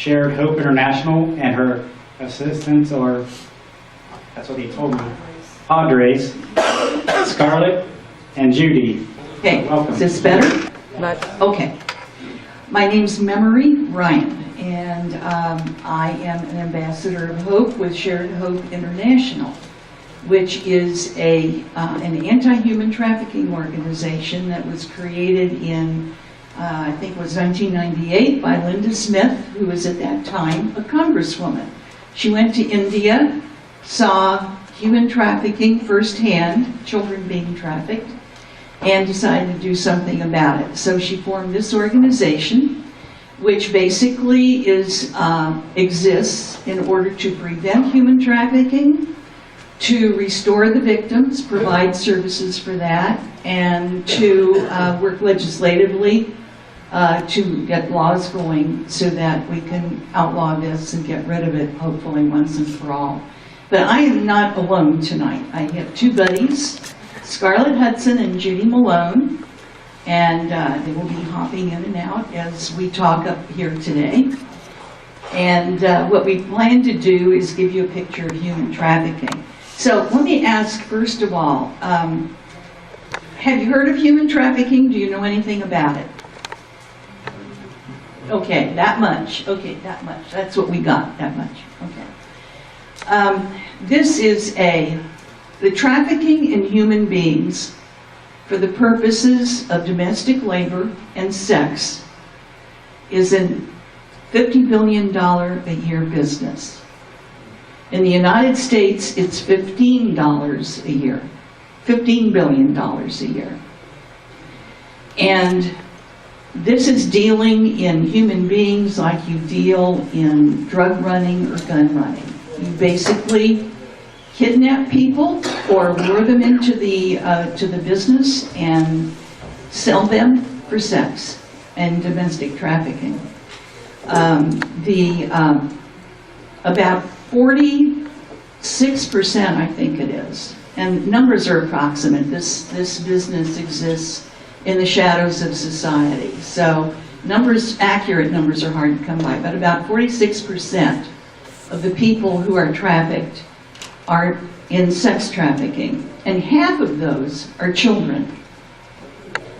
Shared Hope International and her assistants, or that's what he told me, Padres, Scarlett and Judy. Okay, Welcome. is this better? Okay. My name's Memory Ryan, and I am an ambassador of hope with Shared Hope International, which is an anti-human trafficking organization that was created in, I think it was 1998, by Linda Smith, who was at that time a congresswoman. She went to India, saw human trafficking firsthand, children being trafficked, and decided to do something about it. So she formed this organization, which basically exists in order to prevent human trafficking, to restore the victims, provide services for that, and to work legislatively to get laws going so that we can outlaw this and get rid of it, hopefully once and for all. But I am not alone tonight. I have two buddies, Scarlett Hudson and Judy Malone, and they will be hopping in and out as we talk up here today. And what we plan to do is give you a picture of human trafficking. So let me ask, first of all, have you heard of human trafficking? Do you know anything about it? Okay, that much. Okay, that much. That's what we got, that much. Okay. This is the trafficking in human beings for the purposes of domestic labor and sex is a $50 billion a year business. In the United States, it's $15 a year, $15 billion a year. And this is dealing in human beings like you deal in drug running or gun running. You basically kidnap people or lure them into the business and sell them for sex and domestic trafficking. About 46%, I think it is, and numbers are approximate. This business exists in the shadows of society. So accurate numbers are hard to come by, but about 46% of the people who are trafficked are in sex trafficking, and half of those are children.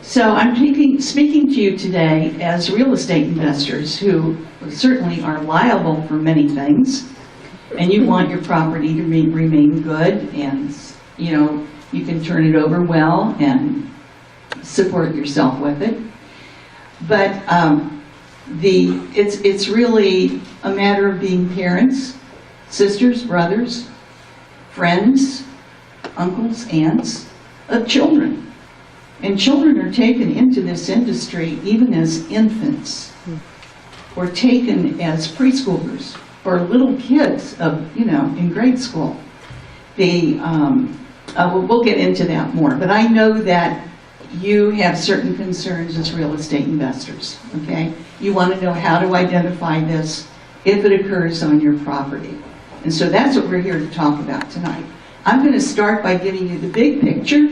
So I'm speaking to you today as real estate investors who certainly are liable for many things, and you want your property to remain good, and you can turn it over well and support yourself with it. But it's really a matter of being parents, sisters, brothers, friends, uncles, aunts of children. And children are taken into this industry even as infants, or taken as preschoolers, or little kids in grade school. We'll get into that more, but I know that you have certain concerns as real estate investors, okay? You want to know how to identify this if it occurs on your property. And so that's what we're here to talk about tonight. I'm going to start by giving you the big picture,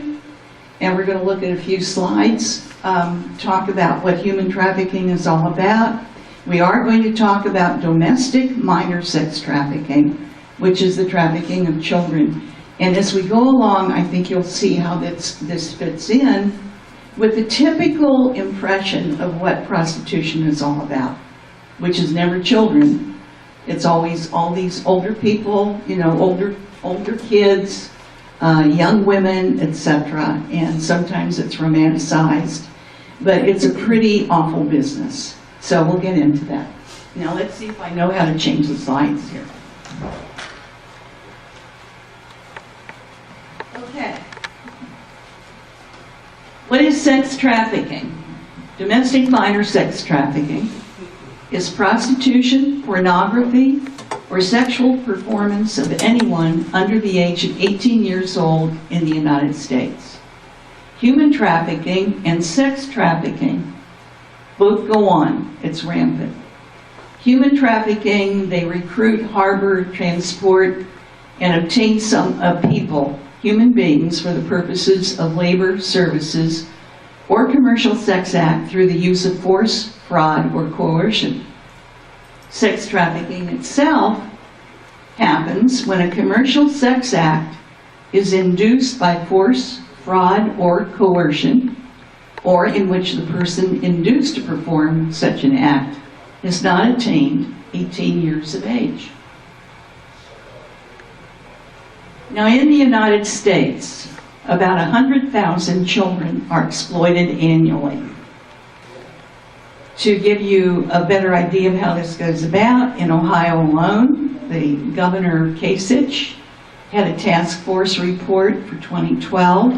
and we're going to look at a few slides, talk about what human trafficking is all about. We are going to talk about domestic minor sex trafficking, which is the trafficking of children. And as we go along, I think you'll see how this fits in with the typical impression of what prostitution is all about, which is never children. It's always all these older people, older kids, young women, etc. And sometimes it's romanticized, but it's a pretty awful business. So we'll get into that. Now let's see if I know how to change the slides here. Okay. What is sex trafficking? Domestic minor sex trafficking is prostitution, pornography, or sexual performance of anyone under the age of 18 years old in the United States. Human trafficking and sex trafficking both go on. It's rampant. Human trafficking, they recruit, harbor, transport, and obtain some people, human beings, for the purposes of labor, services, or commercial sex act through the use of force, fraud, or coercion. Sex trafficking itself happens when a commercial sex act is induced by force, fraud, or coercion, or in which the person induced to perform such an act has not attained 18 years of age. Now, in the United States, about 100,000 children are exploited annually. To give you a better idea of how this goes about, in Ohio alone, the Governor Kasich had a task force report for 2012,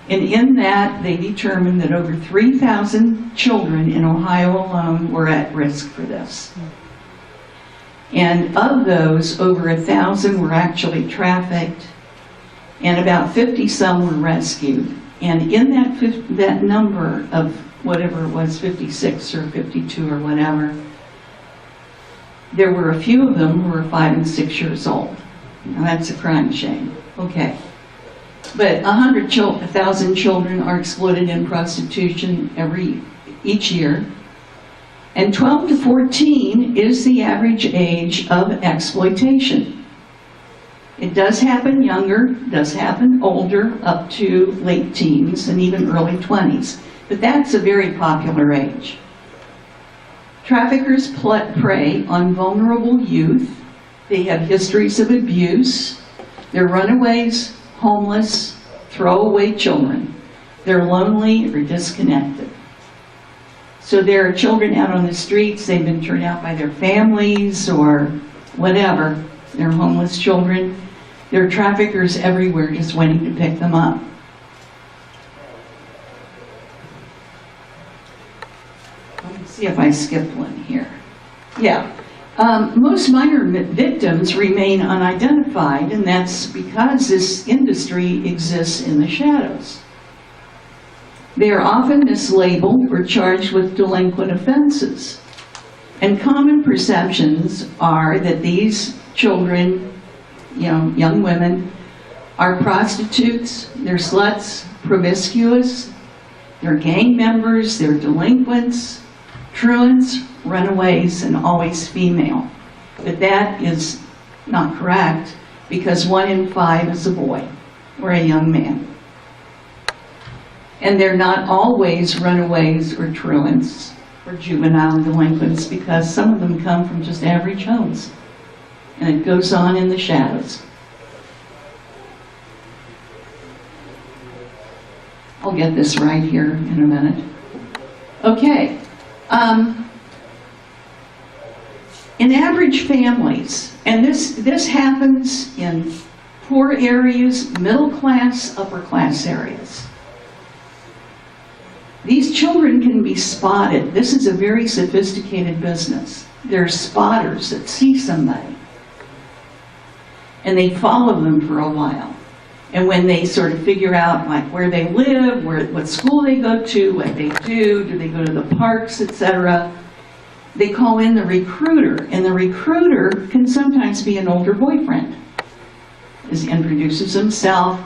and in that they determined that over 3,000 children in Ohio alone were at risk for this. And of those, over 1,000 were actually trafficked, and about 50 some were rescued. And in that number of whatever it was, 56 or 52 or whatever, there were a few of them who were 5 and 6 years old. Now that's a crime shame. Okay. But 100,000 children are exploited in prostitution each year. And 12 to 14 is the average age of exploitation. It does happen younger, does happen older, up to late teens and even early 20s. But that's a very popular age. Traffickers prey on vulnerable youth. They have histories of abuse. They're runaways, homeless, throwaway children. They're lonely or disconnected. So there are children out on the streets. They've been turned out by their families or whatever. They're homeless children. There are traffickers everywhere just waiting to pick them up. Let me see if I skipped one here. Yeah. Most minor victims remain unidentified, and that's because this industry exists in the shadows. They are often mislabeled or charged with delinquent offenses. And common perceptions are that these children, young women, are prostitutes, they're sluts, promiscuous, they're gang members, they're delinquents, truants, runaways, and always female. But that is not correct, because 1 in 5 is a boy or a young man. And they're not always runaways or truants or juvenile delinquents, because some of them come from just average homes. And it goes on in the shadows. I'll get this right here in a minute. Okay. In average families, and this happens in poor areas, middle class, upper class areas. These children can be spotted. This is a very sophisticated business. There are spotters that see somebody, and they follow them for a while. And when they sort of figure out like where they live, what school they go to, what they do they go to the parks, etc., they call in the recruiter, and the recruiter can sometimes be an older boyfriend. He introduces himself,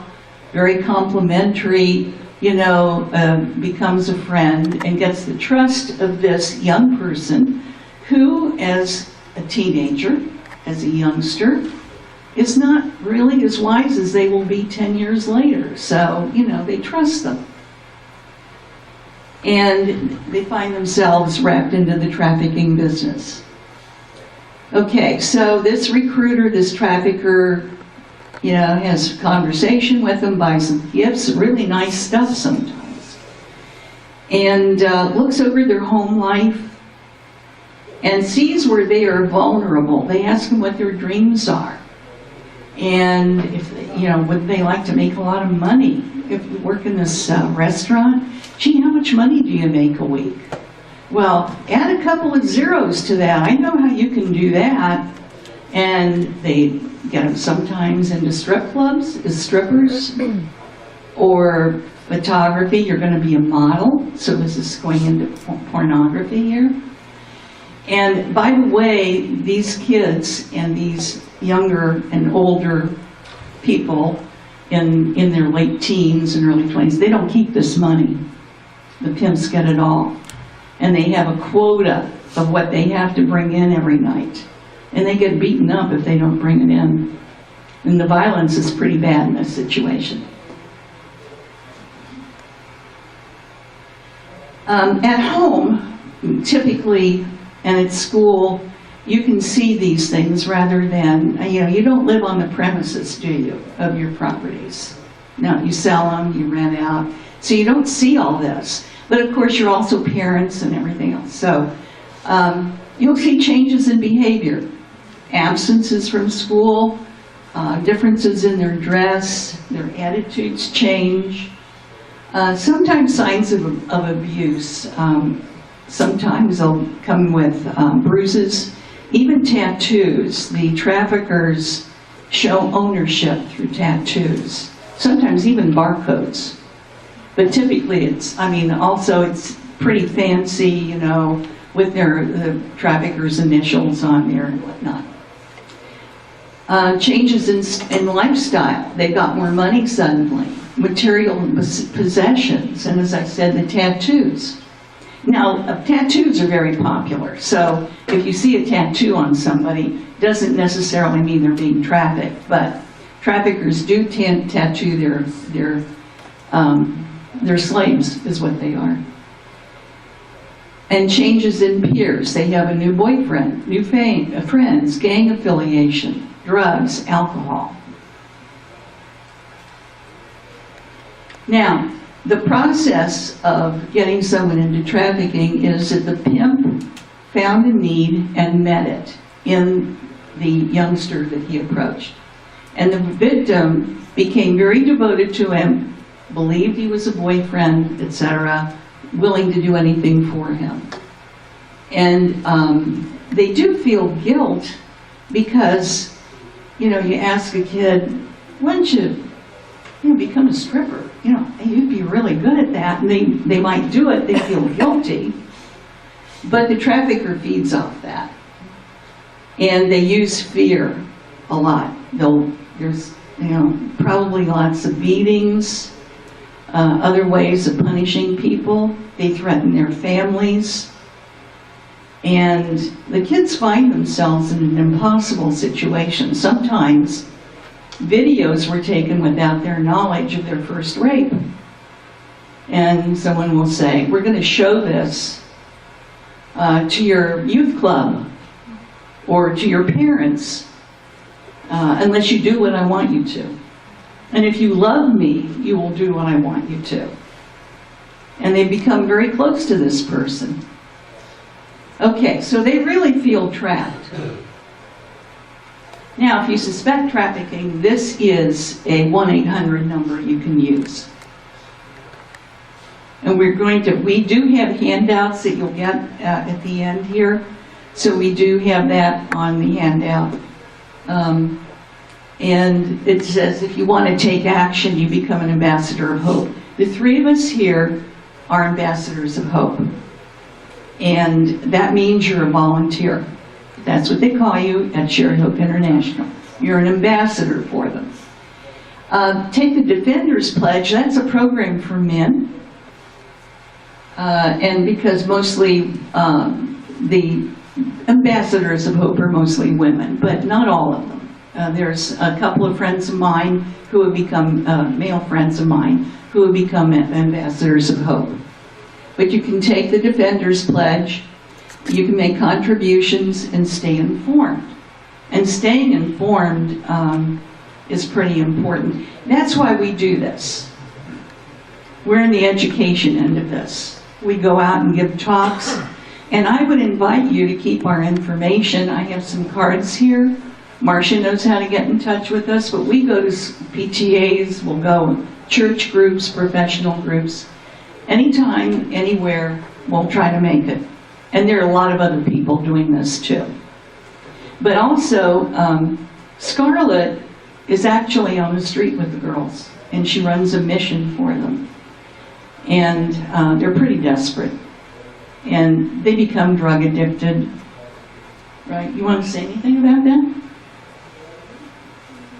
very complimentary, becomes a friend and gets the trust of this young person who, as a teenager, as a youngster, is not really as wise as they will be 10 years later. So, they trust them. And they find themselves wrapped into the trafficking business. Okay, so this recruiter, this trafficker, has a conversation with them, buys some gifts, really nice stuff sometimes, and looks over their home life and sees where they are vulnerable. They ask them what their dreams are. And if, would they like to make a lot of money? If you work in this restaurant, gee, how much money do you make a week? Well, add a couple of zeros to that. I know how you can do that. And they get them sometimes into strip clubs as strippers, or photography. You're going to be a model. So this is going into pornography here. And by the way, these kids and these younger and older people in their late teens and early 20s, they don't keep this money. The pimps get it all. and they have a quota of what they have to bring in every night. And they get beaten up if they don't bring it in. And the violence is pretty bad in this situation. At home, typically, and at school, you can see these things rather than, you don't live on the premises, do you, of your properties? No, you sell them, you rent out, so you don't see all this. But of course, you're also parents and everything else. So you'll see changes in behavior, absences from school, differences in their dress, their attitudes change. Sometimes signs of abuse. Sometimes they'll come with bruises, even tattoos. The traffickers show ownership through tattoos, sometimes even barcodes. But typically also it's pretty fancy, with the traffickers' initials on there and whatnot. Changes in lifestyle. They got more money suddenly. Material possessions, and as I said, the tattoos. Now, tattoos are very popular, so if you see a tattoo on somebody, doesn't necessarily mean they're being trafficked, but traffickers do tattoo their slaves, is what they are. And changes in peers. They have a new boyfriend, new friends, gang affiliation, drugs, alcohol. Now, the process of getting someone into trafficking is that the pimp found a need and met it in the youngster that he approached. And the victim became very devoted to him, believed he was a boyfriend, etc., willing to do anything for him. And they do feel guilt because, you ask a kid, why don't you become a stripper? You'd be really good at that. And they might do it, they feel guilty. But the trafficker feeds off that. And they use fear a lot. There's probably lots of beatings, other ways of punishing people. They threaten their families. And the kids find themselves in an impossible situation. Sometimes videos were taken without their knowledge of their first rape. And someone will say, we're going to show this to your youth club or to your parents unless you do what I want you to. And if you love me, you will do what I want you to. And they become very close to this person. Okay, so they really feel trapped. Now, if you suspect trafficking, this is a 1-800 number you can use. And we do have handouts that you'll get at the end here. So we do have that on the handout. And it says, if you want to take action, you become an ambassador of hope. The three of us here are ambassadors of hope. And that means you're a volunteer. That's what they call you at Shared Hope International. You're an ambassador for them. Take the Defender's Pledge. That's a program for men. And because mostly the ambassadors of hope are mostly women, but not all of them. There's a couple of friends of mine who have become, male friends of mine, who have become ambassadors of hope. But you can take the Defender's Pledge, you can make contributions and stay informed. And staying informed is pretty important. That's why we do this. We're in the education end of this. We go out and give talks, and I would invite you to keep our information. I have some cards here. Marcia knows how to get in touch with us, but we go to PTAs, we'll go church groups, professional groups. Anytime, anywhere, we'll try to make it. And there are a lot of other people doing this too. But also, Scarlett is actually on the street with the girls, and she runs a mission for them. And they're pretty desperate. And they become drug addicted. Right? You want to say anything about that?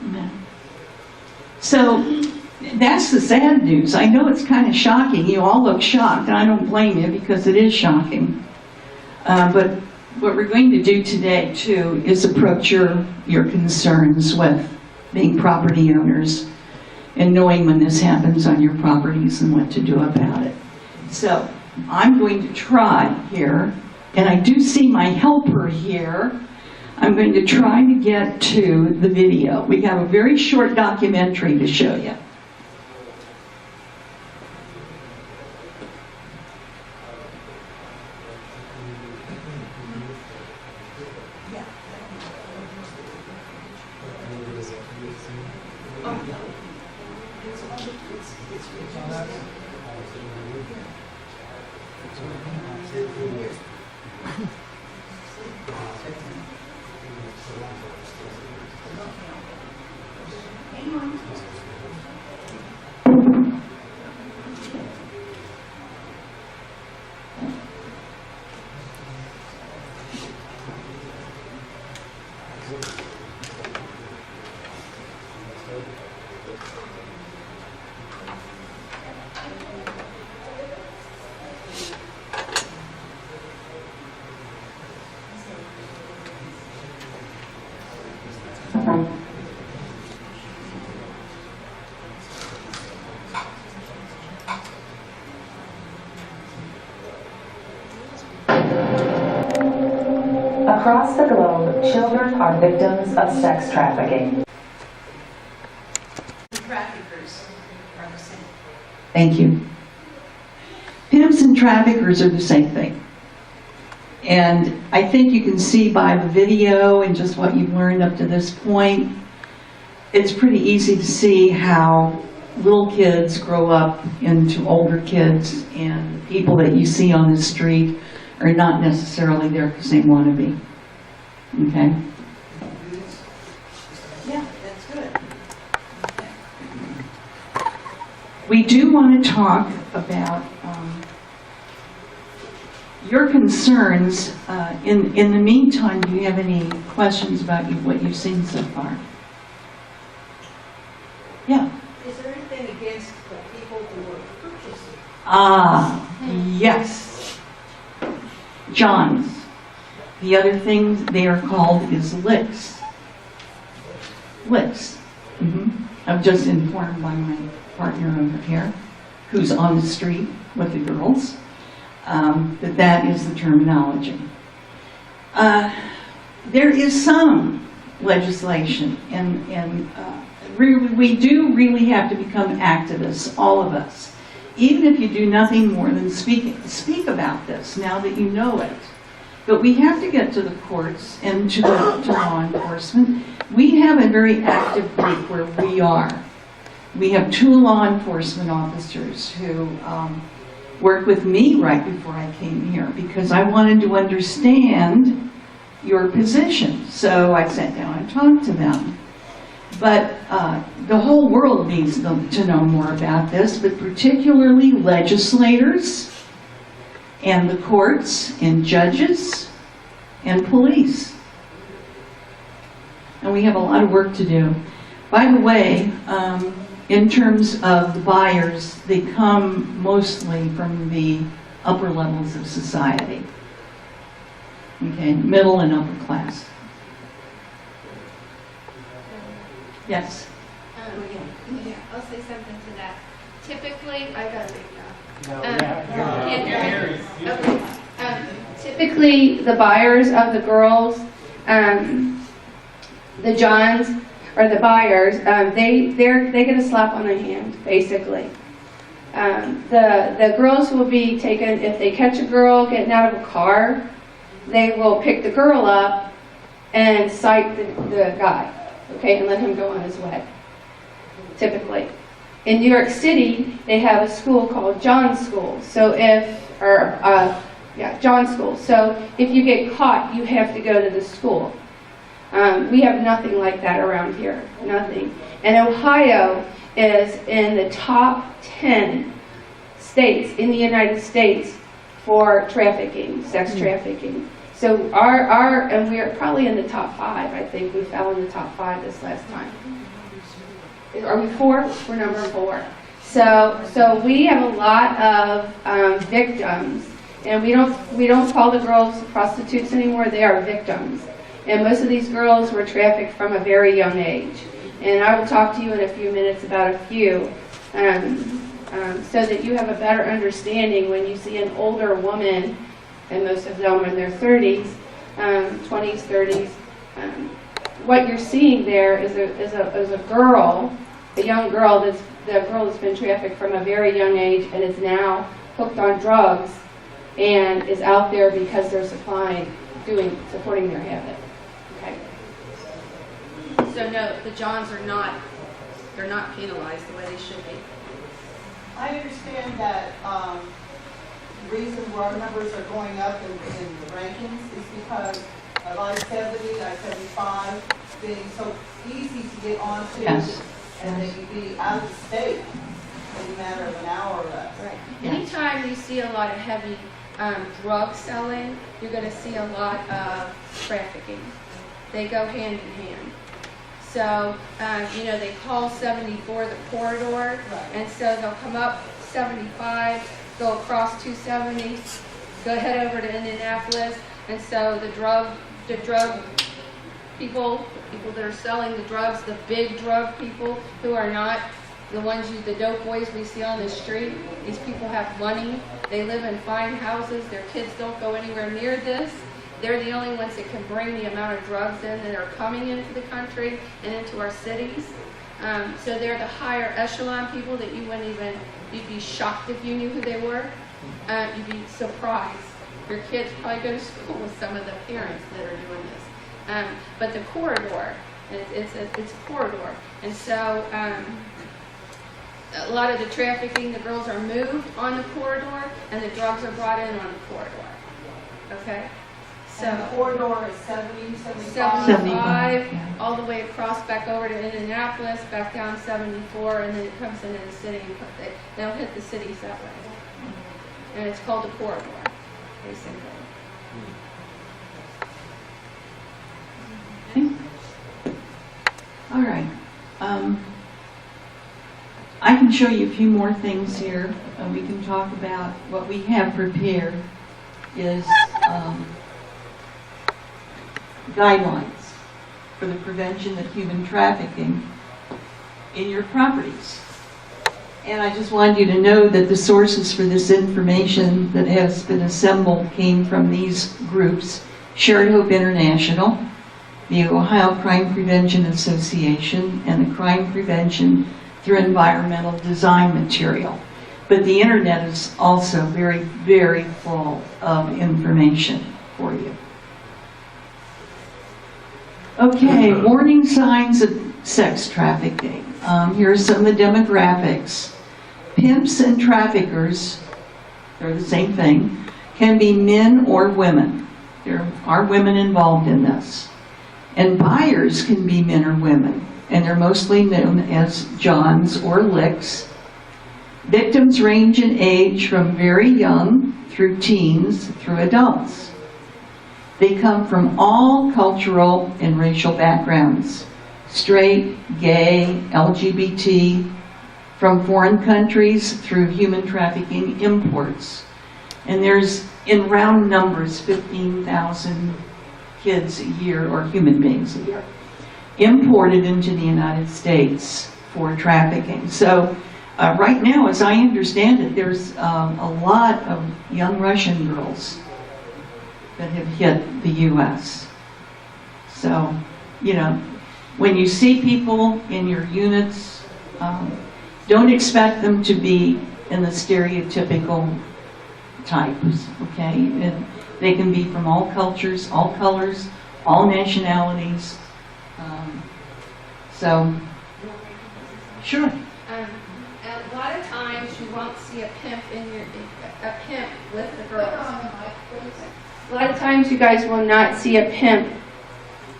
No. So, That's the sad news. I know it's kind of shocking. You all look shocked, and I don't blame you because it is shocking. But what we're going to do today, too, is approach your concerns with being property owners and knowing when this happens on your properties and what to do about it. So I'm going to try here, and I do see my helper here. I'm going to try to get to the video. We have a very short documentary to show you. Across the globe, children are victims of sex trafficking. Traffickers are the same. Thank you. Pimps and traffickers are the same thing. And I think you can see by the video and just what you've learned up to this point, it's pretty easy to see how little kids grow up into older kids, and people that you see on the street are not necessarily there because they want to be. Okay? Yeah, that's good. Okay. We do want to talk about your concerns. In the meantime, do you have any questions about what you've seen so far? Yeah. Is there anything against the people who are purchasing? Yes. Johns. The other thing they are called is licks. Licks. I'm just informed by my partner over here, who's on the street with the girls, that is the terminology. There is some legislation, and we do really have to become activists, all of us. Even if you do nothing more than speak about this now that you know it. But we have to get to the courts and to law enforcement. We have a very active group where we are. We have 2 law enforcement officers who worked with me right before I came here because I wanted to understand your position. So I sat down and talked to them. But the whole world needs to know more about this, but particularly legislators and the courts and judges and police. And we have a lot of work to do. By the way, in terms of the buyers, they come mostly from the upper levels of society. Okay, middle and upper class. Yes? Yeah, I'll say something to that. Typically, I got it typically, the buyers of the girls, the Johns, or the buyers, they get a slap on the hand, basically. The girls will be taken, if they catch a girl getting out of a car, they will pick the girl up and cite the guy, okay, and let him go on his way, typically. In New York City, they have a school called John School. So John School. So if you get caught, you have to go to the school. We have nothing like that around here, nothing. And Ohio is in the top 10 states in the United States for trafficking, sex trafficking. So and we're probably in the top 5. I think we fell in the top 5 this last time. Are we 4? We're number 4. So we have a lot of victims, and we don't call the girls prostitutes anymore. They are victims, and most of these girls were trafficked from a very young age. And I will talk to you in a few minutes about a few, so that you have a better understanding when you see an older woman, and most of them are in their 30s, 20s, 30s. What you're seeing there is a girl, a young girl that's been trafficked from a very young age and is now hooked on drugs and is out there because they're supporting their habit. Okay. So no, the Johns are not penalized the way they should be. I understand that the reason why our numbers are going up in the rankings is because of I-70, I-75 being so easy to get onto. Yes. And they can be out of state in a matter of an hour or less. Right. Yes. Anytime you see a lot of heavy drug selling, you're going to see a lot of trafficking. They go hand in hand. So, they call 74 the corridor, Right. and so they'll come up 75, go across 270, go head over to Indianapolis, and so the drug people that are selling the drugs, the big drug people who are not the the dope boys we see on the street. These people have money. They live in fine houses. Their kids don't go anywhere near this. They're the only ones that can bring the amount of drugs in that are coming into the country and into our cities. So they're the higher echelon people that you'd be shocked if you knew who they were. You'd be surprised. Your kids probably go to school with some of the parents that are doing this. But the corridor, it's a corridor. And so a lot of the trafficking, the girls are moved on the corridor, and the drugs are brought in on the corridor. Okay? So And the corridor is 70, 75. 75, yeah. all the way across back over to Indianapolis, back down 74, and then it comes into the city. They'll hit the cities that way. And it's called a corridor, basically. All right. I can show you a few more things here. We can talk about what we have prepared is guidelines for the prevention of human trafficking in your properties. And I just wanted you to know that the sources for this information that has been assembled came from these groups: Shared Hope International, the Ohio Crime Prevention Association, and the Crime Prevention through Environmental Design material. But the internet is also very, very full of information for you. Okay, warning signs of sex trafficking. Here are some of the demographics. Pimps and traffickers, they're the same thing, can be men or women. There are women involved in this. And buyers can be men or women, and they're mostly known as Johns or Licks. Victims range in age from very young through teens through adults. They come from all cultural and racial backgrounds: straight, gay, LGBT, from foreign countries through human trafficking imports. And there's, in round numbers, 15,000 kids a year, or human beings a year, imported into the United States for trafficking. So right now, as I understand it, there's a lot of young Russian girls that have hit the U.S. So, when you see people in your units, don't expect them to be in the stereotypical types, okay? And they can be from all cultures, all colors, all nationalities. Sure. A lot of times you won't see a pimp with the girls. A lot of times you guys will not see a pimp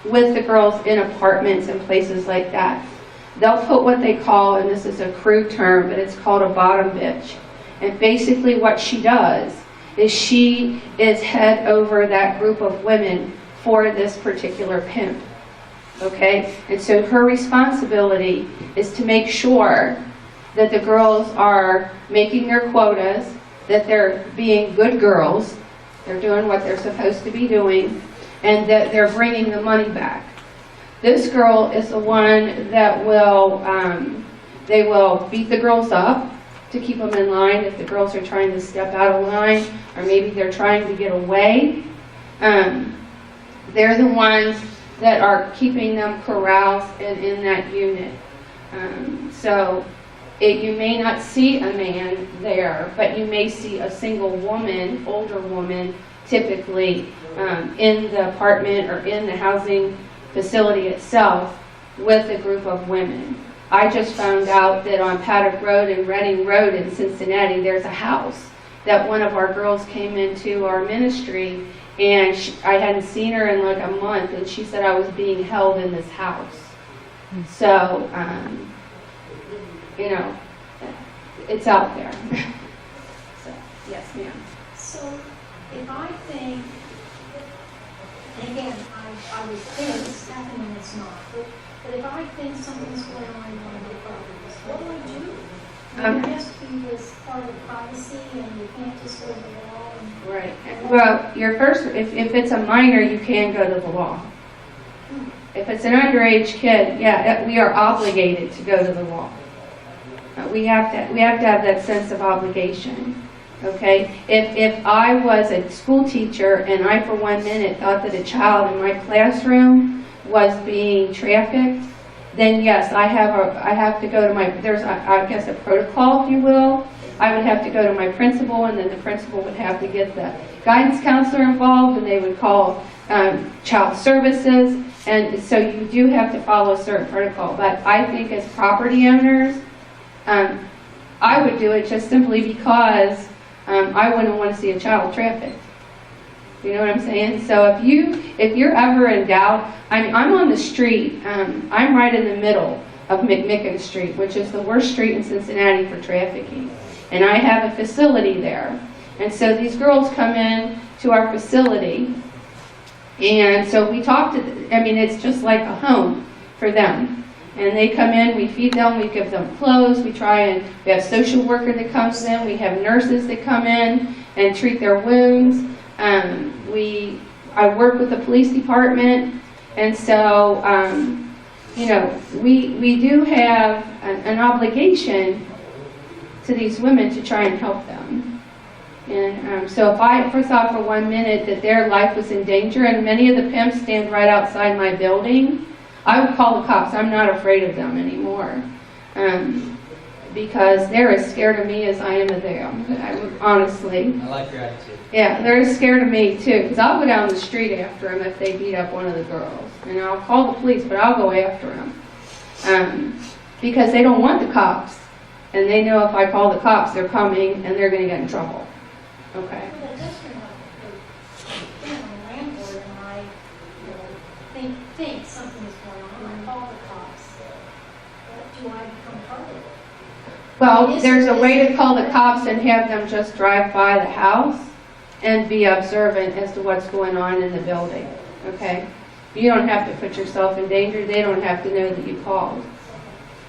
with the girls in apartments and places like that. They'll put what they call, and this is a crude term, but it's called a bottom bitch. And basically what she does is she is head over that group of women for this particular pimp. okay? And so her responsibility is to make sure that the girls are making their quotas, that they're being good girls, they're doing what they're supposed to be doing, and that they're bringing the money back. This girl is the one that will, they will beat the girls up to keep them in line if the girls are trying to step out of line, or maybe they're trying to get away. They're the ones that are keeping them corralled in that unit. You may not see a man there, but you may see a single woman, older woman, typically in the apartment or in the housing facility itself with a group of women. I just found out that on Paddock Road and Reading Road in Cincinnati, there's a house that one of our girls came into our ministry, and I hadn't seen her in like a month, and she said I was being held in this house. So, it's out there. So, yes, ma'am. So, if I think, and again, I would think it's happening, it's not, but if I think something's going on in one of the properties, what do I do? There has to be this part of privacy, and you can't just go to the wall and... Right. Well, if it's a minor, you can go to the law. If it's an underage kid, yeah, we are obligated to go to the law. We have to have that sense of obligation. Okay? If I was a school teacher and I for 1 minute thought that a child in my classroom was being trafficked, then yes, I have to go to there's I guess a protocol, if you will. I would have to go to my principal, and then the principal would have to get the guidance counselor involved, and they would call child services, and so you do have to follow a certain protocol. But I think as property owners, I would do it just simply because I wouldn't want to see a child trafficked. You know what I'm saying? So if you're ever in doubt, I'm on the street. I'm right in the middle of McMicken Street, which is the worst street in Cincinnati for trafficking. And I have a facility there. And so these girls come in to our facility, and so we talk to them. It's just like a home for them. And they come in, we feed them, we give them clothes, we have social worker that comes in, we have nurses that come in and treat their wounds. I work with the police department, and so, we do have an obligation to these women to try and help them. And so if I ever thought for 1 minute that their life was in danger, and many of the pimps stand right outside my building, I would call the cops. I'm not afraid of them anymore. Because they're as scared of me as I am of them, honestly. I like your attitude. Yeah, they're as scared of me too, because I'll go down the street after them if they beat up one of the girls. And I'll call the police, but I'll go after them. Because they don't want the cops. And they know if I call the cops, they're coming and they're going to get in trouble. Okay. Well, that does turn out the landlord and I think something is going on. I call the cops. But do I become part of it? Well, there's a way to call the cops and have them just drive by the house and be observant as to what's going on in the building, okay? You don't have to put yourself in danger. They don't have to know that you called.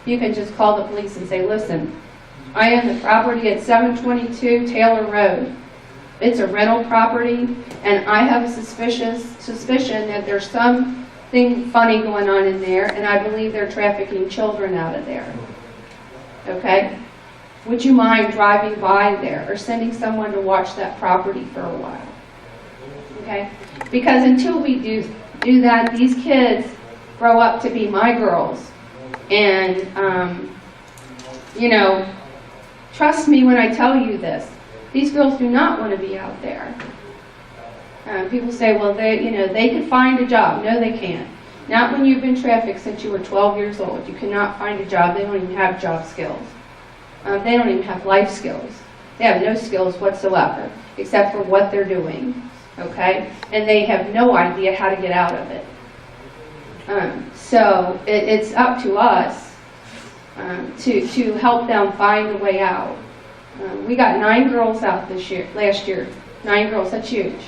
You can just call the police and say, listen, I own the property at 722 Taylor Road. It's a rental property, and I have a suspicion that there's something funny going on in there, and I believe they're trafficking children out of there. Okay? Would you mind driving by there or sending someone to watch that property for a while? Okay? Because until we do that, these kids grow up to be my girls. And, trust me when I tell you this. These girls do not want to be out there. People say, well, they could find a job. No, they can't. Not when you've been trafficked since you were 12 years old. You cannot find a job. They don't even have job skills. They don't even have life skills. They have no skills whatsoever, except for what they're doing, okay? And they have no idea how to get out of it. So it's up to us to help them find a way out. We got 9 girls out last year. 9 girls, that's huge.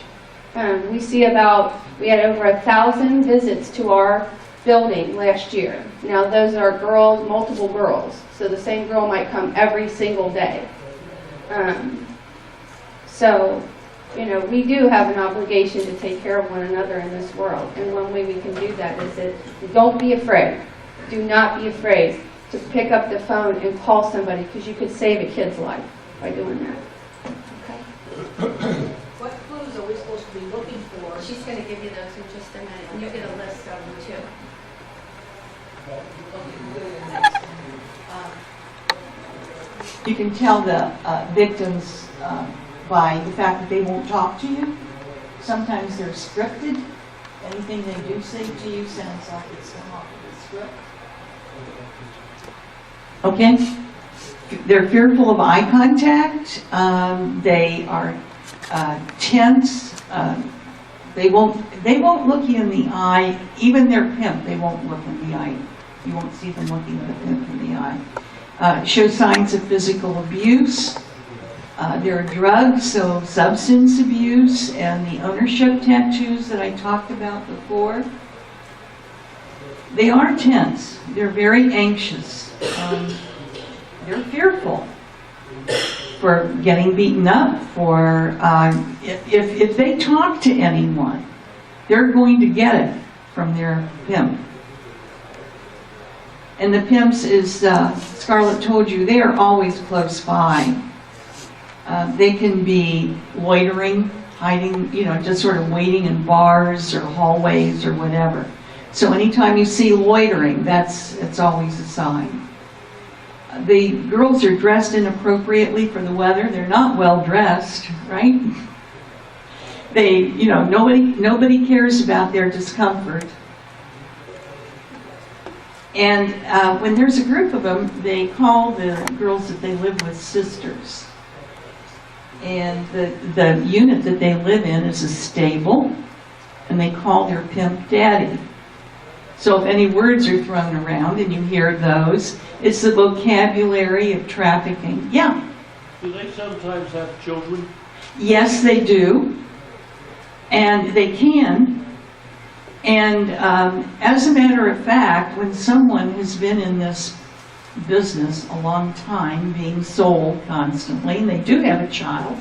We had over 1,000 visits to our building last year. Now those are girls, multiple girls, so the same girl might come every single day. So, you know, we do have an obligation to take care of one another in this world, and one way we can do that is that don't be afraid. Do not be afraid to pick up the phone and call somebody, because you could save a kid's life by doing that. What clues are we supposed to be looking for? She's going to give you those in just a minute, and you get a list of them too. You can tell the victims by the fact that they won't talk to you. Sometimes they're scripted. Anything they do say to you sounds like it's come off of the script. Okay? They're fearful of eye contact. They are tense. They won't look you in the eye. Even their pimp, they won't look in the eye. You won't see them looking at the pimp in the eye. Show signs of physical abuse. There are drugs, so substance abuse, and the ownership tattoos that I talked about before. They are tense. They're very anxious. They're fearful for getting beaten up. For if they talk to anyone, they're going to get it from their pimp. And the pimps, as Scarlett told you, they are always close by. They can be loitering, hiding, you know, just sort of waiting in bars or hallways or whatever. So anytime you see loitering, it's always a sign. The girls are dressed inappropriately for the weather. They're not well dressed, right? They, you know, nobody cares about their discomfort. And when there's a group of them, they call the girls that they live with sisters. And the unit that they live in is a stable, and they call their pimp daddy. So if any words are thrown around and you hear those, it's the vocabulary of trafficking. Yeah? Do they sometimes have children? Yes, they do. And they can. And as a matter of fact, when someone has been in this business a long time, being sold constantly, and they do have a child,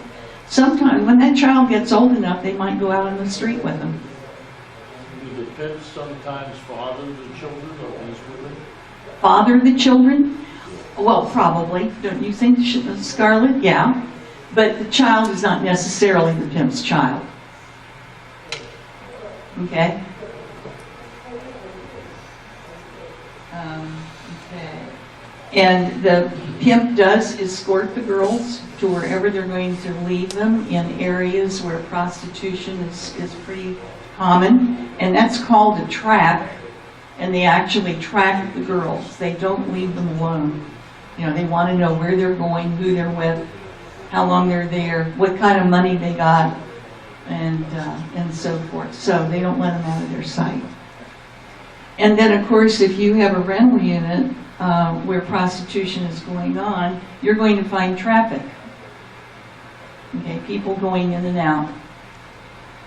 sometimes when that child gets old enough, they might go out on the street with them. Do the pimps sometimes father the children of these women? Father the children? Well, probably. Don't you think, Scarlett? Yeah. But the child is not necessarily the pimp's child. Okay? Okay. And the pimp does escort the girls to wherever they're going to leave them in areas where prostitution is pretty common. And that's called a track. And they actually track the girls. They don't leave them alone. You know, they want to know where they're going, who they're with, how long they're there, what kind of money they got, and so forth. So they don't let them out of their sight. And then, of course, if you have a rental unit where prostitution is going on, you're going to find traffic. Okay, people going in and out.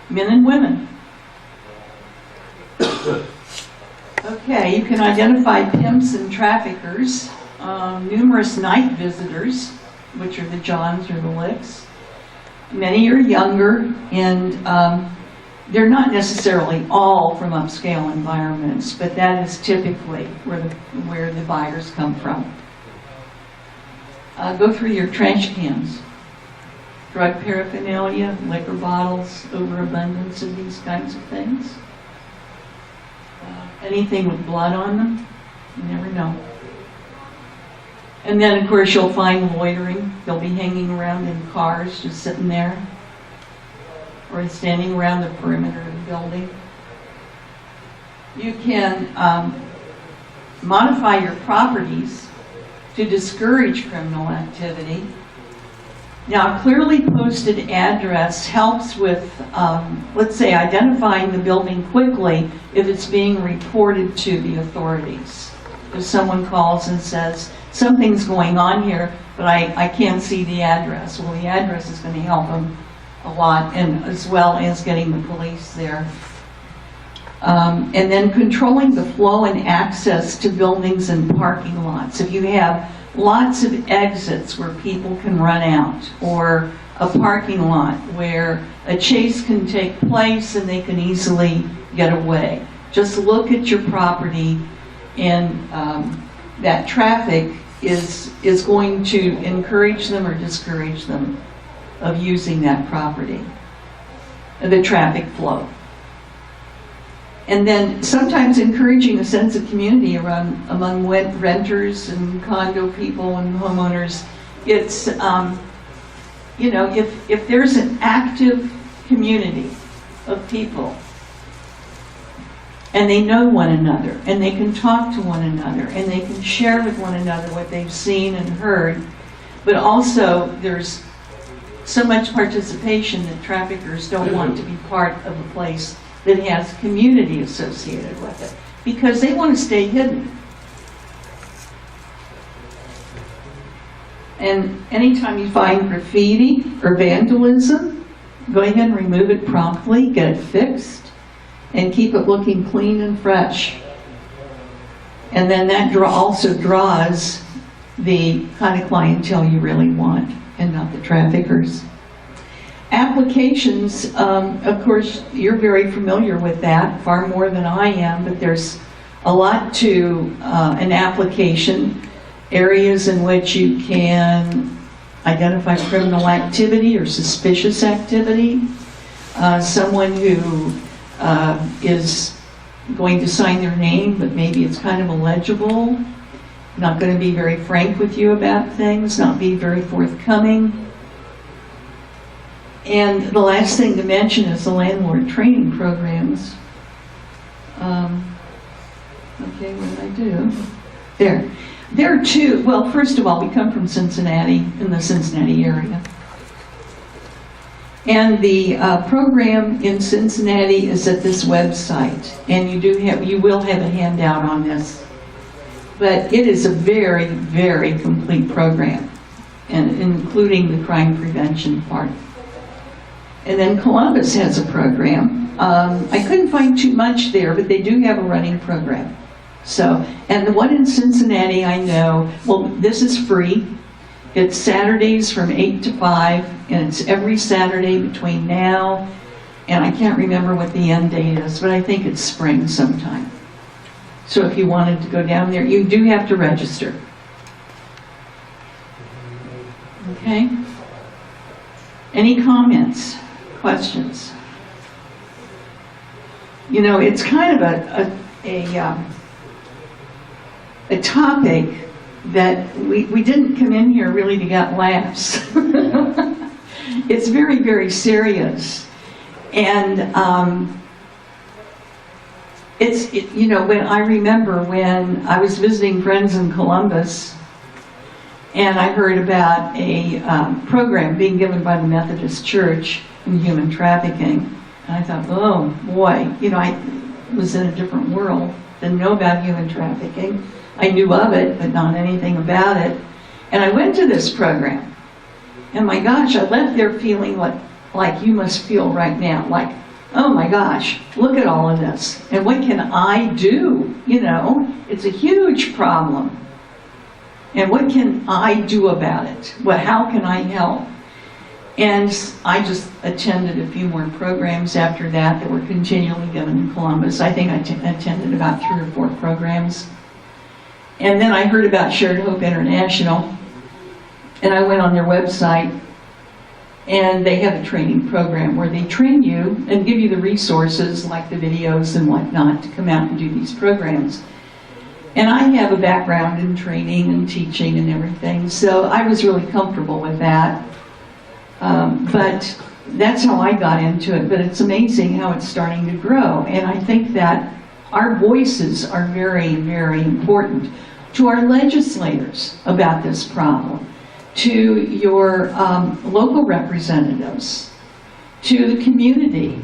Men and women. Okay, you can identify pimps and traffickers, numerous night visitors, which are the Johns or the Licks. Many are younger, and they're not necessarily all from upscale environments, but that is typically where the buyers come from. Go through your trash cans. Drug paraphernalia, liquor bottles, overabundance of these kinds of things. Anything with blood on them, you never know. And then, of course, you'll find loitering. They'll be hanging around in cars, just sitting there, or standing around the perimeter of the building. You can modify your properties to discourage criminal activity. Now, a clearly posted address helps with, let's say, identifying the building quickly if it's being reported to the authorities. If someone calls and says, something's going on here, but I can't see the address. Well, the address is going to help them a lot, and as well as getting the police there. And then controlling the flow and access to buildings and parking lots. If you have lots of exits where people can run out, or a parking lot where a chase can take place and they can easily get away. Just look at your property, and that traffic is going to encourage them or discourage them of using that property, the traffic flow. And then sometimes encouraging a sense of community among renters and condo people and homeowners. It's, you know, if there's an active community of people and they know one another and they can talk to one another and they can share with one another what they've seen and heard, but also there's so much participation that traffickers don't want to be part of a place that has community associated with it, because they want to stay hidden. And anytime you find graffiti or vandalism, go ahead and remove it promptly, get it fixed, and keep it looking clean and fresh. And then that also draws the kind of clientele you really want, and not the traffickers. Applications, of course, you're very familiar with that, far more than I am, but there's a lot to an application. Areas in which you can identify criminal activity or suspicious activity, someone who is going to sign their name, but maybe it's kind of illegible, not going to be very frank with you about things, not be very forthcoming. And the last thing to mention is the landlord training programs. Okay, what did I do? There. There are two. Well, first of all, we come from Cincinnati, in the Cincinnati area. And the program in Cincinnati is at this website. And you will have a handout on this. But it is a very, very complete program, and including the crime prevention part. And then Columbus has a program. I couldn't find too much there, but they do have a running program. So, and the one in Cincinnati I know, well, this is free. It's Saturdays from 8 to 5, and it's every Saturday between now, and I can't remember what the end date is, but I think it's spring sometime. So if you wanted to go down there, you do have to register. Okay? Any comments, questions? You know, it's kind of a topic that we didn't come in here really to get laughs. It's very, very serious. And you know, when I remember when I was visiting friends in Columbus, and I heard about a program being given by the Methodist Church in human trafficking, and I thought, oh boy, you know, I was in a different world, didn't know about human trafficking. I knew of it, but not anything about it. And I went to this program, and my gosh, I left there feeling like you must feel right now, like, oh my gosh, look at all of this, and what can I do? You know, it's a huge problem. And what can I do about it? How can I help? And I just attended a few more programs after that were continually given in Columbus. I think I attended about 3 or 4 programs. And then I heard about Shared Hope International, and I went on their website, and they have a training program where they train you and give you the resources like the videos and whatnot to come out and do these programs. And I have a background in training and teaching and everything, so I was really comfortable with that. But that's how I got into it. But it's amazing how it's starting to grow. And I think that our voices are very, very important to our legislators about this problem, to your local representatives, to the community.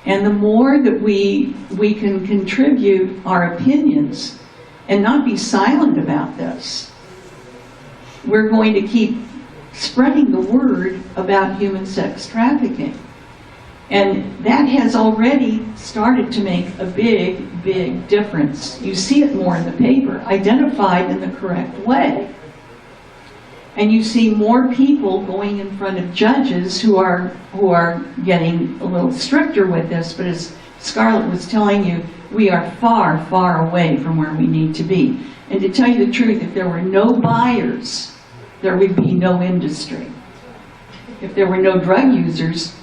And the more that we can contribute our opinions and not be silent about this, we're going to keep spreading the word about human sex trafficking. And that has already started to make a big, big difference. You see it more in the paper, identified in the correct way. And you see more people going in front of judges who are getting a little stricter with this, but as Scarlett was telling you, we are far, far away from where we need to be. And to tell you the truth, if there were no buyers, there would be no industry. If there were no drug users,